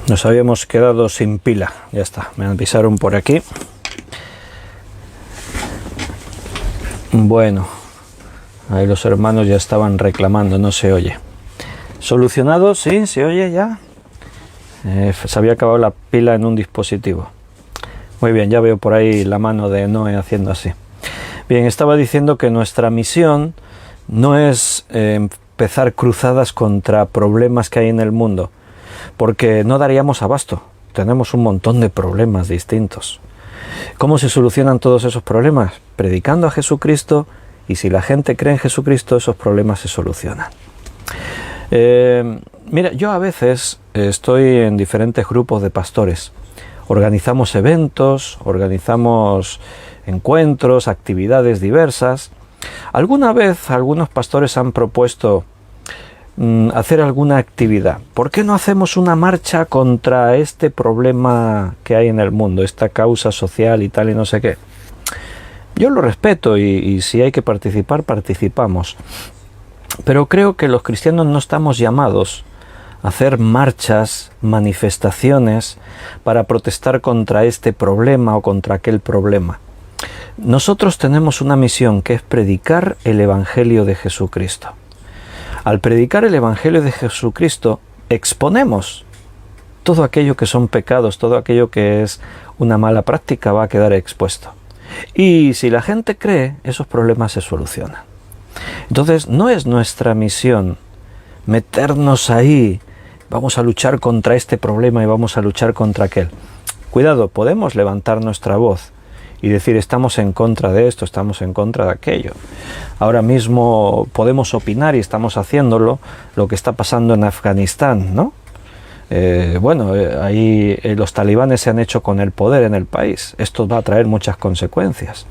A: nos habíamos quedado sin pila. Ya está, me avisaron por aquí. Bueno, ahí los hermanos ya estaban reclamando, no se oye. ¿Solucionado? Sí, se oye ya. Se había acabado la pila en un dispositivo. Muy bien, ya veo por ahí la mano de Noé haciendo así. Bien, estaba diciendo que nuestra misión no es empezar cruzadas contra problemas que hay en el mundo, porque no daríamos abasto. Tenemos un montón de problemas distintos. ¿Cómo se solucionan todos esos problemas? Predicando a Jesucristo, y si la gente cree en Jesucristo, esos problemas se solucionan. Mira, yo a veces estoy en diferentes grupos de pastores. Organizamos eventos, organizamos encuentros, actividades diversas. Alguna vez algunos pastores han propuesto hacer alguna actividad. ¿Por qué no hacemos una marcha contra este problema que hay en el mundo, esta causa social y tal y no sé qué? Yo lo respeto y si hay que participar, participamos. Pero creo que los cristianos no estamos llamados a hacer marchas, manifestaciones para protestar contra este problema o contra aquel problema. Nosotros tenemos una misión que es predicar el Evangelio de Jesucristo. Al predicar el Evangelio de Jesucristo, exponemos todo aquello que son pecados, todo aquello que es una mala práctica va a quedar expuesto. Y si la gente cree, esos problemas se solucionan. Entonces, no es nuestra misión meternos ahí, vamos a luchar contra este problema y vamos a luchar contra aquel. Cuidado, podemos levantar nuestra voz y decir estamos en contra de esto, estamos en contra de aquello. Ahora mismo podemos opinar y estamos haciéndolo, lo que está pasando en Afganistán, ¿no? Ahí los talibanes se han hecho con el poder en el país. Esto va a traer muchas consecuencias.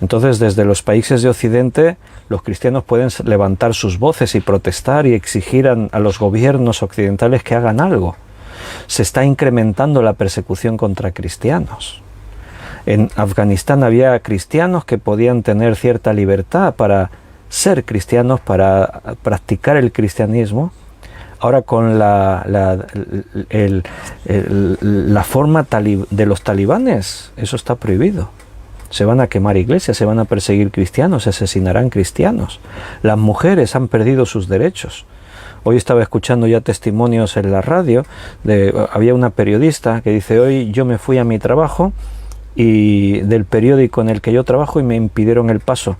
A: Entonces, desde los países de Occidente, los cristianos pueden levantar sus voces y protestar y exigir a los gobiernos occidentales que hagan algo. Se está incrementando la persecución contra cristianos. En Afganistán había cristianos que podían tener cierta libertad para ser cristianos, para practicar el cristianismo. Ahora con la forma de los talibanes, eso está prohibido. Se van a quemar iglesias, se van a perseguir cristianos, se asesinarán cristianos. Las mujeres han perdido sus derechos. Hoy estaba escuchando ya testimonios en la radio, había una periodista que dice, hoy yo me fui a mi trabajo y del periódico en el que yo trabajo y me impidieron el paso.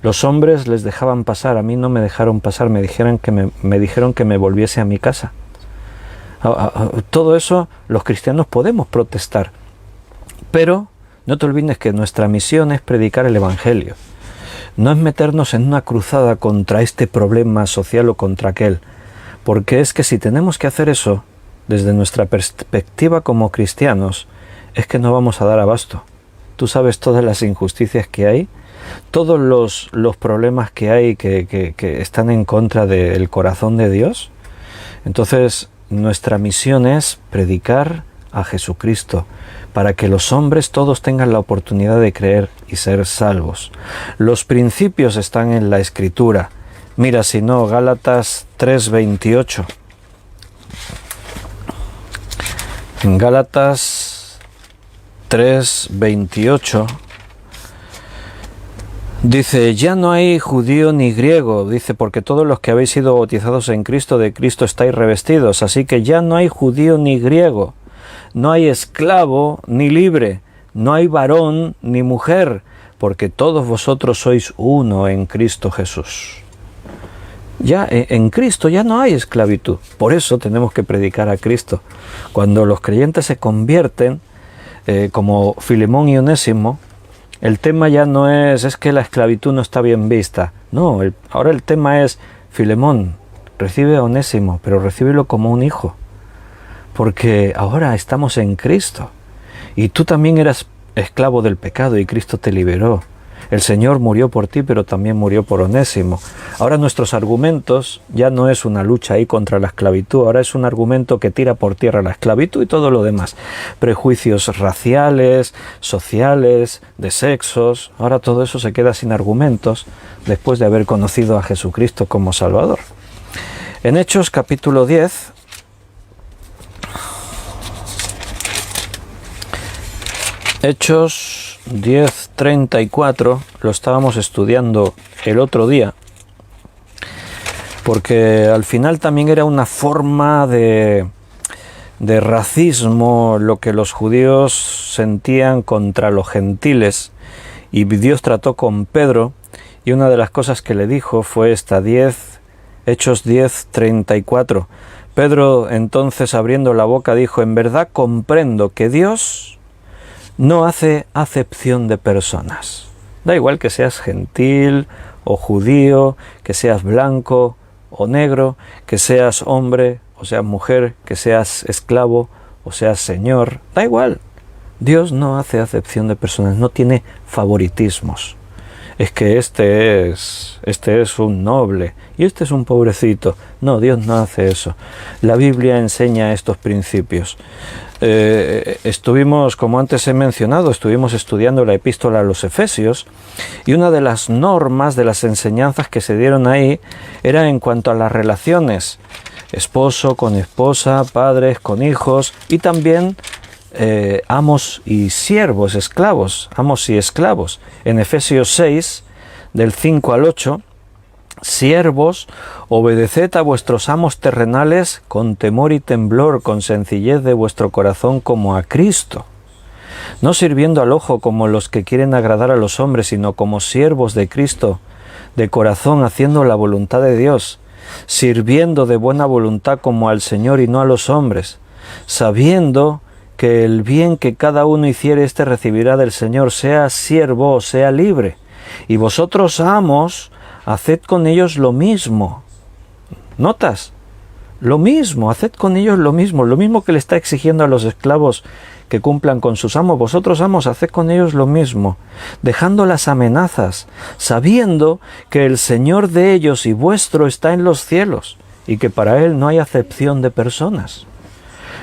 A: Los hombres les dejaban pasar, a mí no me dejaron pasar, me dijeron que me volviese a mi casa. Todo eso los cristianos podemos protestar, pero no te olvides que nuestra misión es predicar el Evangelio. No es meternos en una cruzada contra este problema social o contra aquel, porque es que si tenemos que hacer eso, desde nuestra perspectiva como cristianos, es que no vamos a dar abasto. Tú sabes todas las injusticias que hay, todos los problemas que hay que están en contra del corazón de Dios. Entonces, nuestra misión es predicar a Jesucristo, para que los hombres todos tengan la oportunidad de creer y ser salvos. Los principios están en la Escritura. Mira, si no, Gálatas 3:28. En Gálatas 3:28 dice, ya no hay judío ni griego, dice, porque todos los que habéis sido bautizados en Cristo, de Cristo estáis revestidos, así que ya no hay judío ni griego, no hay esclavo ni libre, no hay varón ni mujer, porque todos vosotros sois uno en Cristo Jesús. Ya en Cristo ya no hay esclavitud, por eso tenemos que predicar a Cristo. Cuando los creyentes se convierten, como Filemón y Onésimo, el tema ya no es que la esclavitud no está bien vista. No, ahora el tema es, Filemón, recibe a Onésimo, pero recíbelo como un hijo. Porque ahora estamos en Cristo. Y tú también eras esclavo del pecado y Cristo te liberó. El Señor murió por ti, pero también murió por Onésimo. Ahora nuestros argumentos ya no es una lucha ahí contra la esclavitud, ahora es un argumento que tira por tierra la esclavitud y todo lo demás. Prejuicios raciales, sociales, de sexos, ahora todo eso se queda sin argumentos después de haber conocido a Jesucristo como Salvador. En Hechos capítulo 10, Hechos 10:34, lo estábamos estudiando el otro día, porque al final también era una forma de racismo lo que los judíos sentían contra los gentiles, y Dios trató con Pedro, y una de las cosas que le dijo fue esta, Hechos 10:34. Pedro entonces, abriendo la boca, dijo, en verdad comprendo que Dios no hace acepción de personas. Da igual que seas gentil o judío, que seas blanco o negro, que seas hombre o seas mujer, que seas esclavo o seas señor. Da igual. Dios no hace acepción de personas, no tiene favoritismos. Es que este es un noble y este es un pobrecito. No, Dios no hace eso. La Biblia enseña estos principios. Estuvimos, como antes he mencionado, estuvimos estudiando la epístola a los Efesios, y una de las normas, de las enseñanzas que se dieron ahí, era en cuanto a las relaciones, esposo con esposa, padres con hijos, y también amos y siervos, esclavos, amos y esclavos. En Efesios 6, del 5 al 8, siervos, obedeced a vuestros amos terrenales con temor y temblor, con sencillez de vuestro corazón como a Cristo, no sirviendo al ojo como los que quieren agradar a los hombres, sino como siervos de Cristo, de corazón, haciendo la voluntad de Dios, sirviendo de buena voluntad como al Señor y no a los hombres, sabiendo que el bien que cada uno hiciere, éste recibirá del Señor, sea siervo o sea libre. Y vosotros, amos, haced con ellos lo mismo. ¿Notas? Lo mismo, haced con ellos lo mismo que le está exigiendo a los esclavos que cumplan con sus amos. Vosotros, amos, haced con ellos lo mismo, dejando las amenazas, sabiendo que el Señor de ellos y vuestro está en los cielos, y que para Él no hay acepción de personas.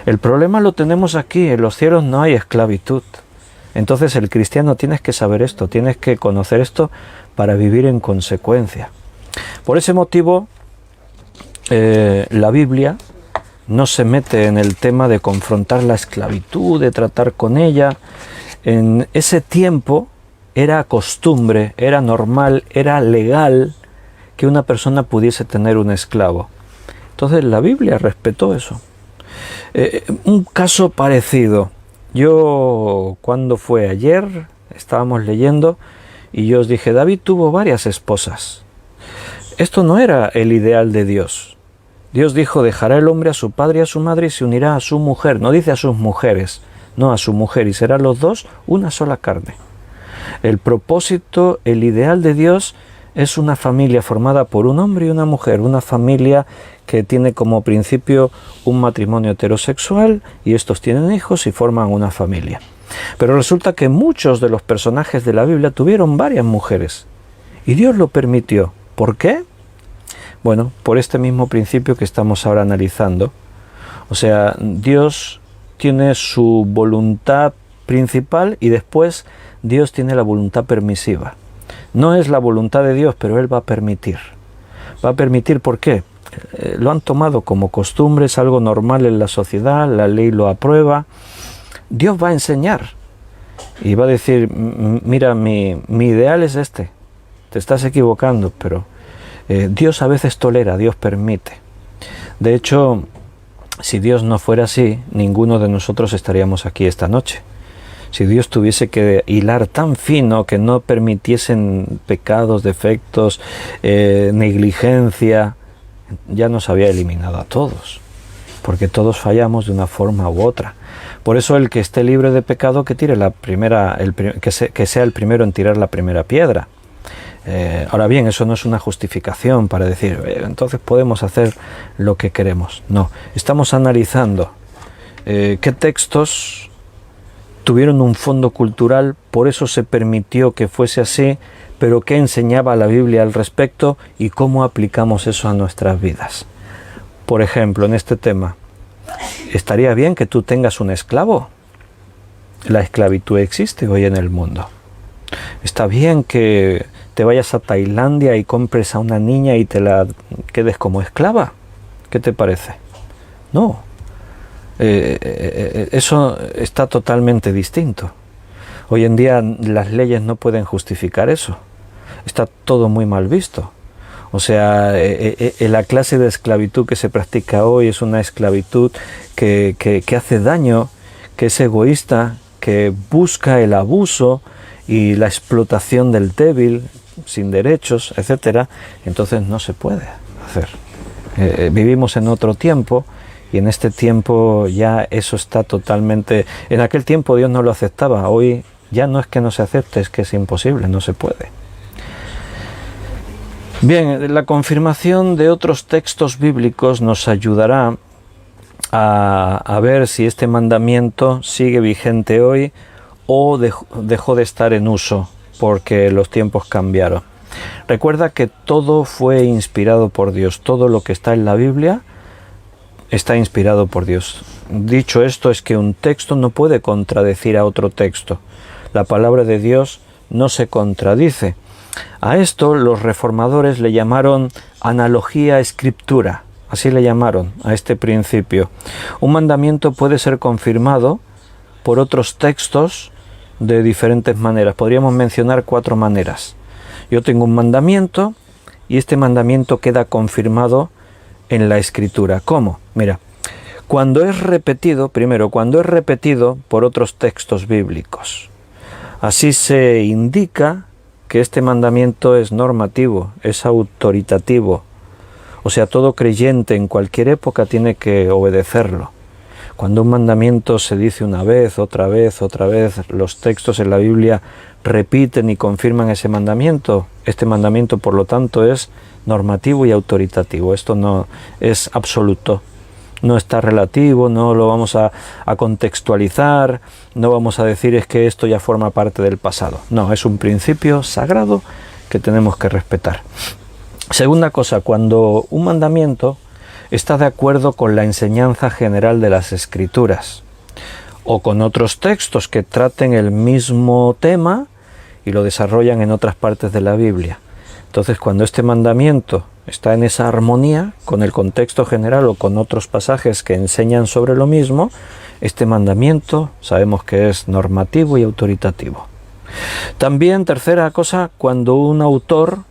A: El problema lo tenemos aquí, en los cielos no hay esclavitud. Entonces el cristiano tienes que saber esto, tienes que conocer esto para vivir en consecuencia. Por ese motivo, la Biblia no se mete en el tema de confrontar la esclavitud, de tratar con ella. En ese tiempo era costumbre, era normal, era legal que una persona pudiese tener un esclavo. Entonces la Biblia respetó eso. Un caso parecido. Yo, cuando fue ayer, estábamos leyendo y yo os dije, David tuvo varias esposas. Esto no era el ideal de Dios. Dios dijo, dejará el hombre a su padre y a su madre y se unirá a su mujer. No dice a sus mujeres, no, a su mujer, y serán los dos una sola carne. El propósito, el ideal de Dios es una familia formada por un hombre y una mujer, una familia que tiene como principio un matrimonio heterosexual y estos tienen hijos y forman una familia. Pero resulta que muchos de los personajes de la Biblia tuvieron varias mujeres. Y Dios lo permitió. ¿Por qué? Bueno, por este mismo principio que estamos ahora analizando. O sea, Dios tiene su voluntad principal y después Dios tiene la voluntad permisiva. No es la voluntad de Dios, pero Él va a permitir. Va a permitir, ¿por qué? Lo han tomado como costumbre, es algo normal en la sociedad, la ley lo aprueba. Dios va a enseñar y va a decir, mira, mi ideal es este, te estás equivocando, pero Dios a veces tolera, Dios permite. De hecho, si Dios no fuera así, ninguno de nosotros estaríamos aquí esta noche. Si Dios tuviese que hilar tan fino que no permitiesen pecados, defectos, negligencia, ya nos había eliminado a todos, porque todos fallamos de una forma u otra. Por eso el que esté libre de pecado, que tire la primera, que sea el primero en tirar la primera piedra. Ahora bien, eso no es una justificación para decir, entonces podemos hacer lo que queremos. No, estamos analizando qué textos tuvieron un fondo cultural, por eso se permitió que fuese así, pero qué enseñaba la Biblia al respecto y cómo aplicamos eso a nuestras vidas. Por ejemplo, en este tema, ¿estaría bien que tú tengas un esclavo? La esclavitud existe hoy en el mundo. ¿Está bien que te vayas a Tailandia y compres a una niña y te la quedes como esclava? ¿Qué te parece? No. Eso está totalmente distinto. Hoy en día las leyes no pueden justificar eso. Está todo muy mal visto. O sea, la clase de esclavitud que se practica hoy es una esclavitud que hace daño, que es egoísta, que busca el abuso y la explotación del débil, sin derechos, etcétera. Entonces no se puede hacer. Vivimos en otro tiempo y en este tiempo ya eso está totalmente... En aquel tiempo Dios no lo aceptaba, hoy ya no es que no se acepte, es que es imposible, no se puede. Bien, la confirmación de otros textos bíblicos nos ayudará a ver si este mandamiento sigue vigente hoy o dejó de estar en uso porque los tiempos cambiaron. Recuerda que todo fue inspirado por Dios, todo lo que está en la Biblia está inspirado por Dios. Dicho esto, es que un texto no puede contradecir a otro texto. La palabra de Dios no se contradice. A esto los reformadores le llamaron analogía escriptura, así le llamaron a este principio. Un mandamiento puede ser confirmado por otros textos de diferentes maneras. Podríamos mencionar 4 maneras. Yo tengo un mandamiento y este mandamiento queda confirmado en la Escritura. ¿Cómo? Mira, cuando es repetido por otros textos bíblicos. Así se indica que este mandamiento es normativo, es autoritativo. O sea, todo creyente en cualquier época tiene que obedecerlo. Cuando un mandamiento se dice una vez, otra vez, los textos en la Biblia repiten y confirman ese mandamiento. Este mandamiento, por lo tanto, es normativo y autoritativo. Esto no es absoluto. No está relativo, no lo vamos a contextualizar, no vamos a decir es que esto ya forma parte del pasado. No, es un principio sagrado que tenemos que respetar. Segunda cosa, cuando un mandamiento está de acuerdo con la enseñanza general de las Escrituras o con otros textos que traten el mismo tema y lo desarrollan en otras partes de la Biblia. Entonces, cuando este mandamiento está en esa armonía con el contexto general o con otros pasajes que enseñan sobre lo mismo, este mandamiento sabemos que es normativo y autoritativo. También, tercera cosa, cuando un autor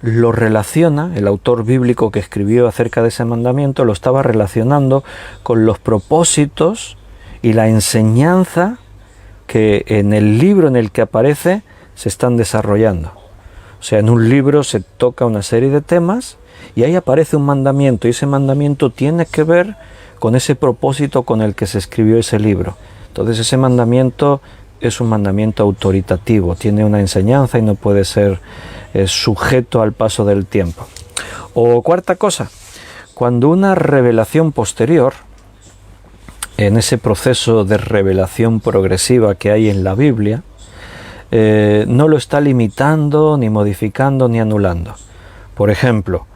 A: lo relaciona, el autor bíblico que escribió acerca de ese mandamiento, lo estaba relacionando con los propósitos y la enseñanza que en el libro en el que aparece se están desarrollando. O sea, en un libro se toca una serie de temas y ahí aparece un mandamiento y ese mandamiento tiene que ver con ese propósito con el que se escribió ese libro. Entonces ese mandamiento es un mandamiento autoritativo, tiene una enseñanza y no puede ser sujeto al paso del tiempo. O cuarta cosa, cuando una revelación posterior en ese proceso de revelación progresiva que hay en la Biblia, no lo está limitando, ni modificando, ni anulando. Por ejemplo,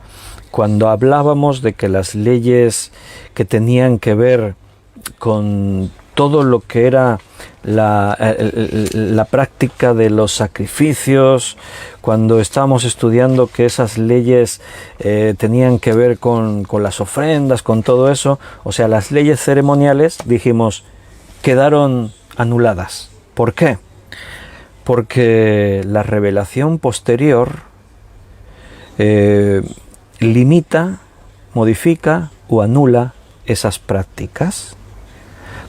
A: cuando hablábamos de que las leyes que tenían que ver con todo lo que era la práctica de los sacrificios, cuando estábamos estudiando que esas leyes tenían que ver con las ofrendas, con todo eso, o sea, las leyes ceremoniales, dijimos, quedaron anuladas. ¿Por qué? Porque la revelación posterior limita, modifica o anula esas prácticas.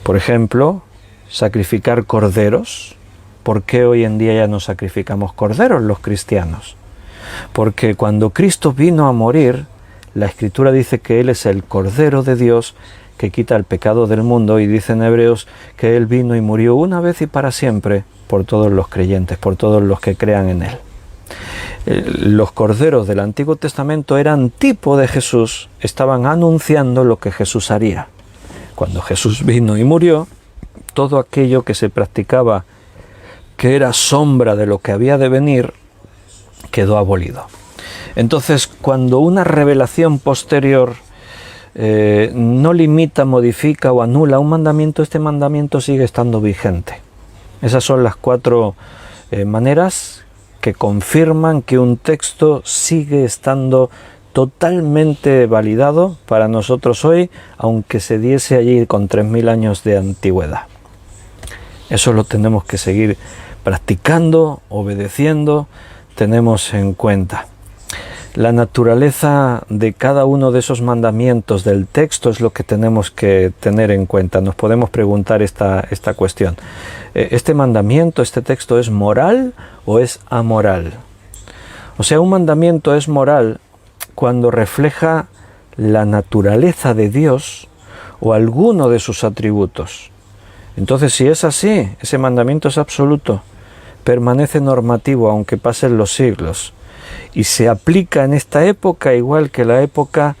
A: Por ejemplo, sacrificar corderos. ¿Por qué hoy en día ya no sacrificamos corderos los cristianos? Porque cuando Cristo vino a morir, la Escritura dice que Él es el Cordero de Dios que quita el pecado del mundo, y dice en Hebreos que Él vino y murió una vez y para siempre por todos los creyentes, por todos los que crean en Él. Los corderos del Antiguo Testamento eran tipo de Jesús, estaban anunciando lo que Jesús haría. Cuando Jesús vino y murió, todo aquello que se practicaba, que era sombra de lo que había de venir, quedó abolido. Entonces, cuando una revelación posterior no limita, modifica o anula un mandamiento, este mandamiento sigue estando vigente. Esas son las 4 maneras que confirman que un texto sigue estando totalmente validado para nosotros hoy, aunque se diese allí con 3000 años de antigüedad. Eso lo tenemos que seguir practicando, obedeciendo, tenemos en cuenta. La naturaleza de cada uno de esos mandamientos del texto es lo que tenemos que tener en cuenta. Nos podemos preguntar esta cuestión. ¿Este mandamiento, este texto es moral o es amoral? O sea, un mandamiento es moral cuando refleja la naturaleza de Dios o alguno de sus atributos. Entonces, si es así, ese mandamiento es absoluto, permanece normativo aunque pasen los siglos, y se aplica en esta época igual que la época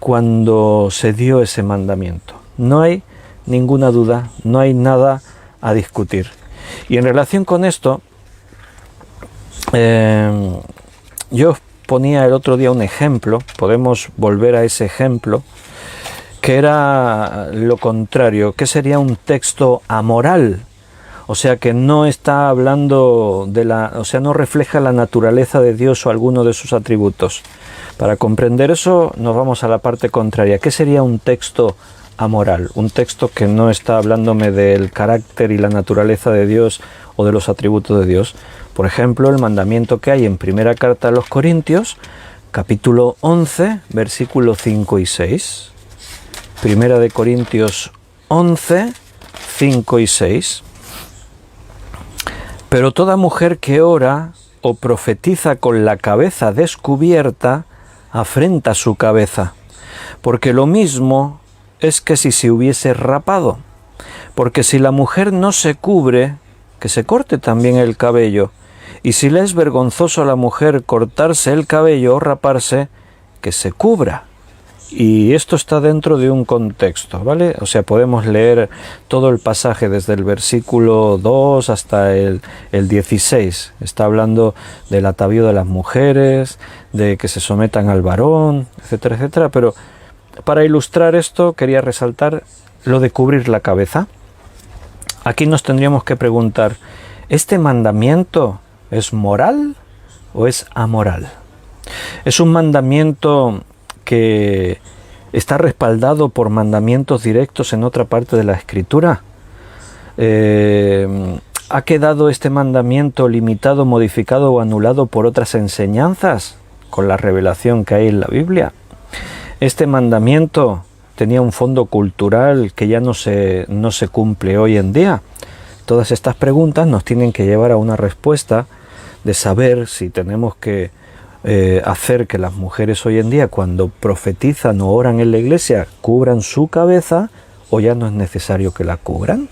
A: cuando se dio ese mandamiento. No hay ninguna duda, no hay nada a discutir. Y en relación con esto, yo ponía el otro día un ejemplo, podemos volver a ese ejemplo, que era lo contrario, que sería un texto amoral, o sea que no está hablando no refleja la naturaleza de Dios o alguno de sus atributos. Para comprender eso nos vamos a la parte contraria. ¿Qué sería un texto amoral? Un texto que no está hablándome del carácter y la naturaleza de Dios o de los atributos de Dios. Por ejemplo, el mandamiento que hay en primera carta a los Corintios, capítulo 11, versículos 5 y 6. Primera de Corintios 11, 5 y 6. Pero toda mujer que ora o profetiza con la cabeza descubierta, afrenta su cabeza, porque lo mismo es que si se hubiese rapado. Porque si la mujer no se cubre, que se corte también el cabello, y si le es vergonzoso a la mujer cortarse el cabello o raparse, que se cubra. Y esto está dentro de un contexto, ¿vale? O sea, podemos leer todo el pasaje desde el versículo 2 hasta el 16. Está hablando del atavío de las mujeres, de que se sometan al varón, etcétera, etcétera. Pero para ilustrar esto quería resaltar lo de cubrir la cabeza. Aquí nos tendríamos que preguntar, ¿este mandamiento es moral o es amoral? ¿Es un mandamiento que está respaldado por mandamientos directos en otra parte de la Escritura? ¿Ha quedado este mandamiento limitado, modificado o anulado por otras enseñanzas con la revelación que hay en la Biblia? ¿Este mandamiento tenía un fondo cultural que ya no se cumple hoy en día? Todas estas preguntas nos tienen que llevar a una respuesta de saber si tenemos que hacer que las mujeres hoy en día, cuando profetizan o oran en la iglesia, cubran su cabeza, o ya no es necesario que la cubran.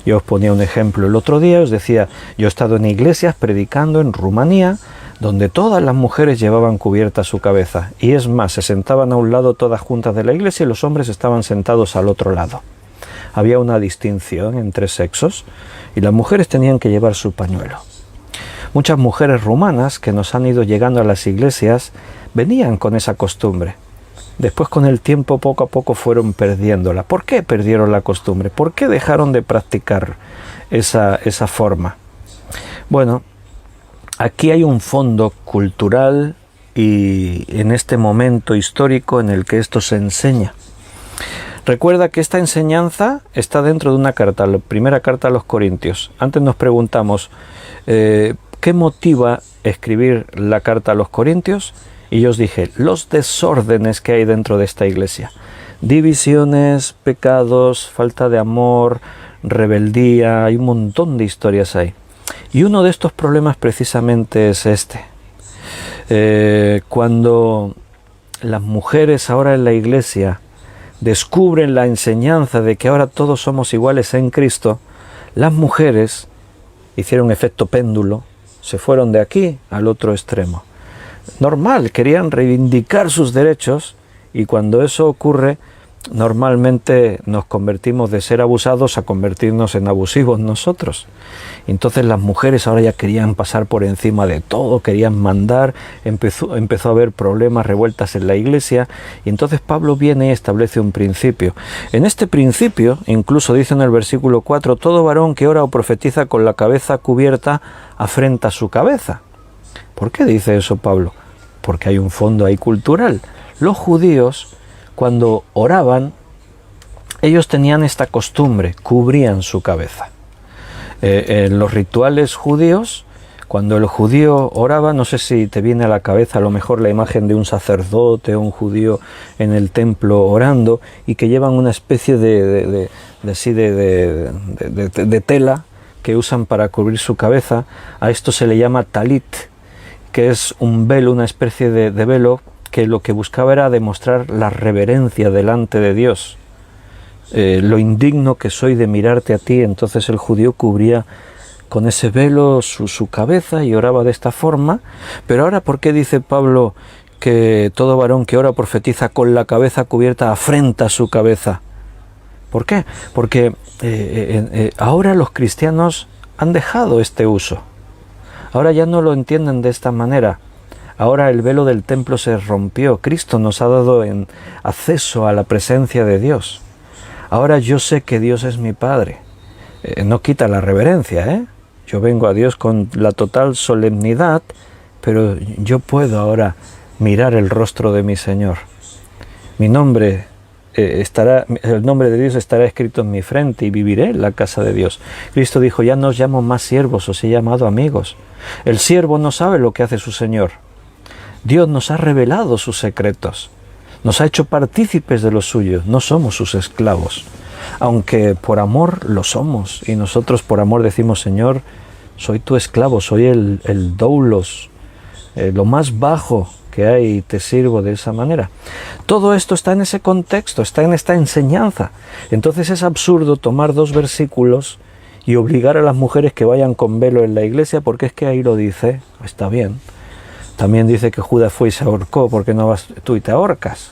A: Yo os ponía un ejemplo el otro día, os decía, yo he estado en iglesias predicando en Rumanía, donde todas las mujeres llevaban cubierta su cabeza, y es más, se sentaban a un lado todas juntas de la iglesia y los hombres estaban sentados al otro lado. había una distinción entre sexos y las mujeres tenían que llevar su pañuelo. Muchas mujeres rumanas que nos han ido llegando a las iglesias venían con esa costumbre. Después, con el tiempo, poco a poco fueron perdiéndola. ¿Por qué perdieron la costumbre? ¿Por qué dejaron de practicar esa forma? Bueno, aquí hay un fondo cultural y en este momento histórico en el que esto se enseña. Recuerda que esta enseñanza está dentro de una carta, la primera carta a los Corintios. Antes nos preguntamos, ¿qué motiva escribir la carta a los Corintios? Y yo os dije, los desórdenes que hay dentro de esta iglesia. Divisiones, pecados, falta de amor, rebeldía, hay un montón de historias ahí. Y uno de estos problemas precisamente es este. Cuando las mujeres ahora en la iglesia descubren la enseñanza de que ahora todos somos iguales en Cristo, las mujeres hicieron efecto péndulo, se fueron de aquí al otro extremo. Normal, querían reivindicar sus derechos y cuando eso ocurre, normalmente nos convertimos de ser abusados a convertirnos en abusivos nosotros. Entonces las mujeres ahora ya querían pasar por encima de todo, querían mandar, empezó a haber problemas, revueltas en la iglesia y entonces Pablo viene y establece un principio. En este principio, incluso dice en el versículo 4, todo varón que ora o profetiza con la cabeza cubierta afrenta su cabeza. ¿Por qué dice eso Pablo? Porque hay un fondo ahí cultural. Los judíos, cuando oraban, ellos tenían esta costumbre, cubrían su cabeza. En los rituales judíos, cuando el judío oraba, no sé si te viene a la cabeza a lo mejor la imagen de un sacerdote o un judío en el templo orando y que llevan una especie de tela que usan para cubrir su cabeza. A esto se le llama talit, que es un velo, una especie de velo que lo que buscaba era demostrar la reverencia delante de Dios. Lo indigno que soy de mirarte a ti. Entonces el judío cubría con ese velo su cabeza y oraba de esta forma. Pero ahora, ¿por qué dice Pablo que todo varón que ora o profetiza con la cabeza cubierta afrenta su cabeza? ¿Por qué? Porque ahora los cristianos han dejado este uso. Ahora ya no lo entienden de esta manera. Ahora el velo del templo se rompió. Cristo nos ha dado acceso a la presencia de Dios. Ahora yo sé que Dios es mi Padre. No quita la reverencia, ¿eh? Yo vengo a Dios con la total solemnidad, pero yo puedo ahora mirar el rostro de mi Señor. Mi nombre el nombre de Dios estará escrito en mi frente y viviré en la casa de Dios. Cristo dijo, ya no os llamo más siervos, os he llamado amigos. El siervo no sabe lo que hace su Señor. Dios nos ha revelado sus secretos, nos ha hecho partícipes de lo suyo, no somos sus esclavos, aunque por amor lo somos, y nosotros por amor decimos, Señor, soy tu esclavo, soy el doulos, lo más bajo que hay, y te sirvo de esa manera. Todo esto está en ese contexto, está en esta enseñanza. Entonces es absurdo tomar dos versículos y obligar a las mujeres que vayan con velo en la iglesia, porque es que ahí lo dice, está bien. También dice que Judas fue y se ahorcó, ¿por qué no vas tú y te ahorcas?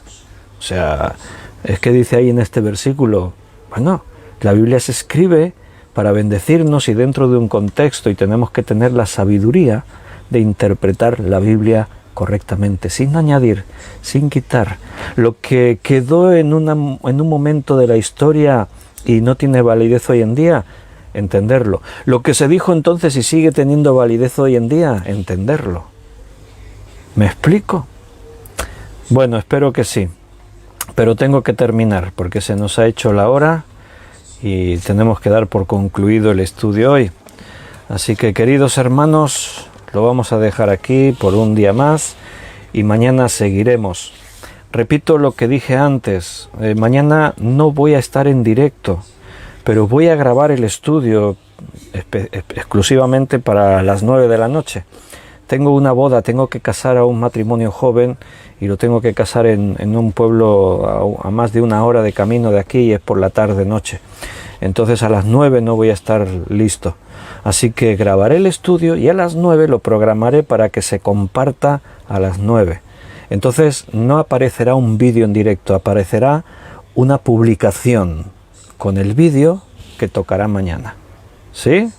A: O sea, es que dice ahí en este versículo, bueno, la Biblia se escribe para bendecirnos y dentro de un contexto, y tenemos que tener la sabiduría de interpretar la Biblia correctamente, sin añadir, sin quitar. Lo que quedó en un momento de la historia y no tiene validez hoy en día, entenderlo. Lo que se dijo entonces y sigue teniendo validez hoy en día, entenderlo. ¿Me explico? Bueno, espero que sí, pero tengo que terminar porque se nos ha hecho la hora y tenemos que dar por concluido el estudio hoy. Así que, queridos hermanos, lo vamos a dejar aquí por un día más y mañana seguiremos. Repito lo que dije antes, mañana no voy a estar en directo, pero voy a grabar el estudio exclusivamente para las 9 de la noche. Tengo una boda, tengo que casar a un matrimonio joven y lo tengo que casar en un pueblo a más de 1 hora de camino de aquí y es por la tarde-noche. Entonces a las 9 no voy a estar listo. Así que grabaré el estudio y a las 9 lo programaré para que se comparta a las 9. Entonces no aparecerá un vídeo en directo, aparecerá una publicación con el vídeo que tocará mañana. ¿Sí?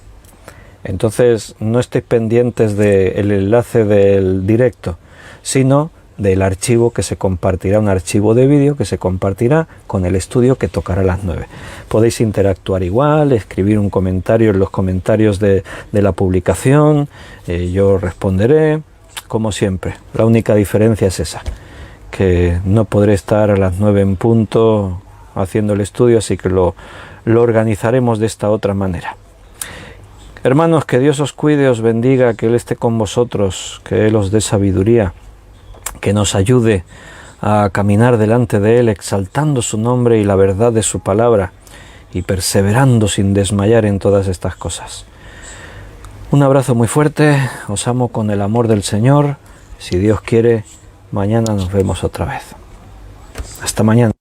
A: Entonces no estéis pendientes del enlace del directo, sino del archivo que se compartirá, un archivo de vídeo que se compartirá con el estudio que tocará a las 9. Podéis interactuar igual, escribir un comentario en los comentarios de la publicación, yo responderé, como siempre. La única diferencia es esa, que no podré estar a las 9 en punto haciendo el estudio, así que lo organizaremos de esta otra manera. Hermanos, que Dios os cuide, os bendiga, que Él esté con vosotros, que Él os dé sabiduría, que nos ayude a caminar delante de Él, exaltando su nombre y la verdad de su palabra, y perseverando sin desmayar en todas estas cosas. Un abrazo muy fuerte, os amo con el amor del Señor. Si Dios quiere, mañana nos vemos otra vez. Hasta mañana.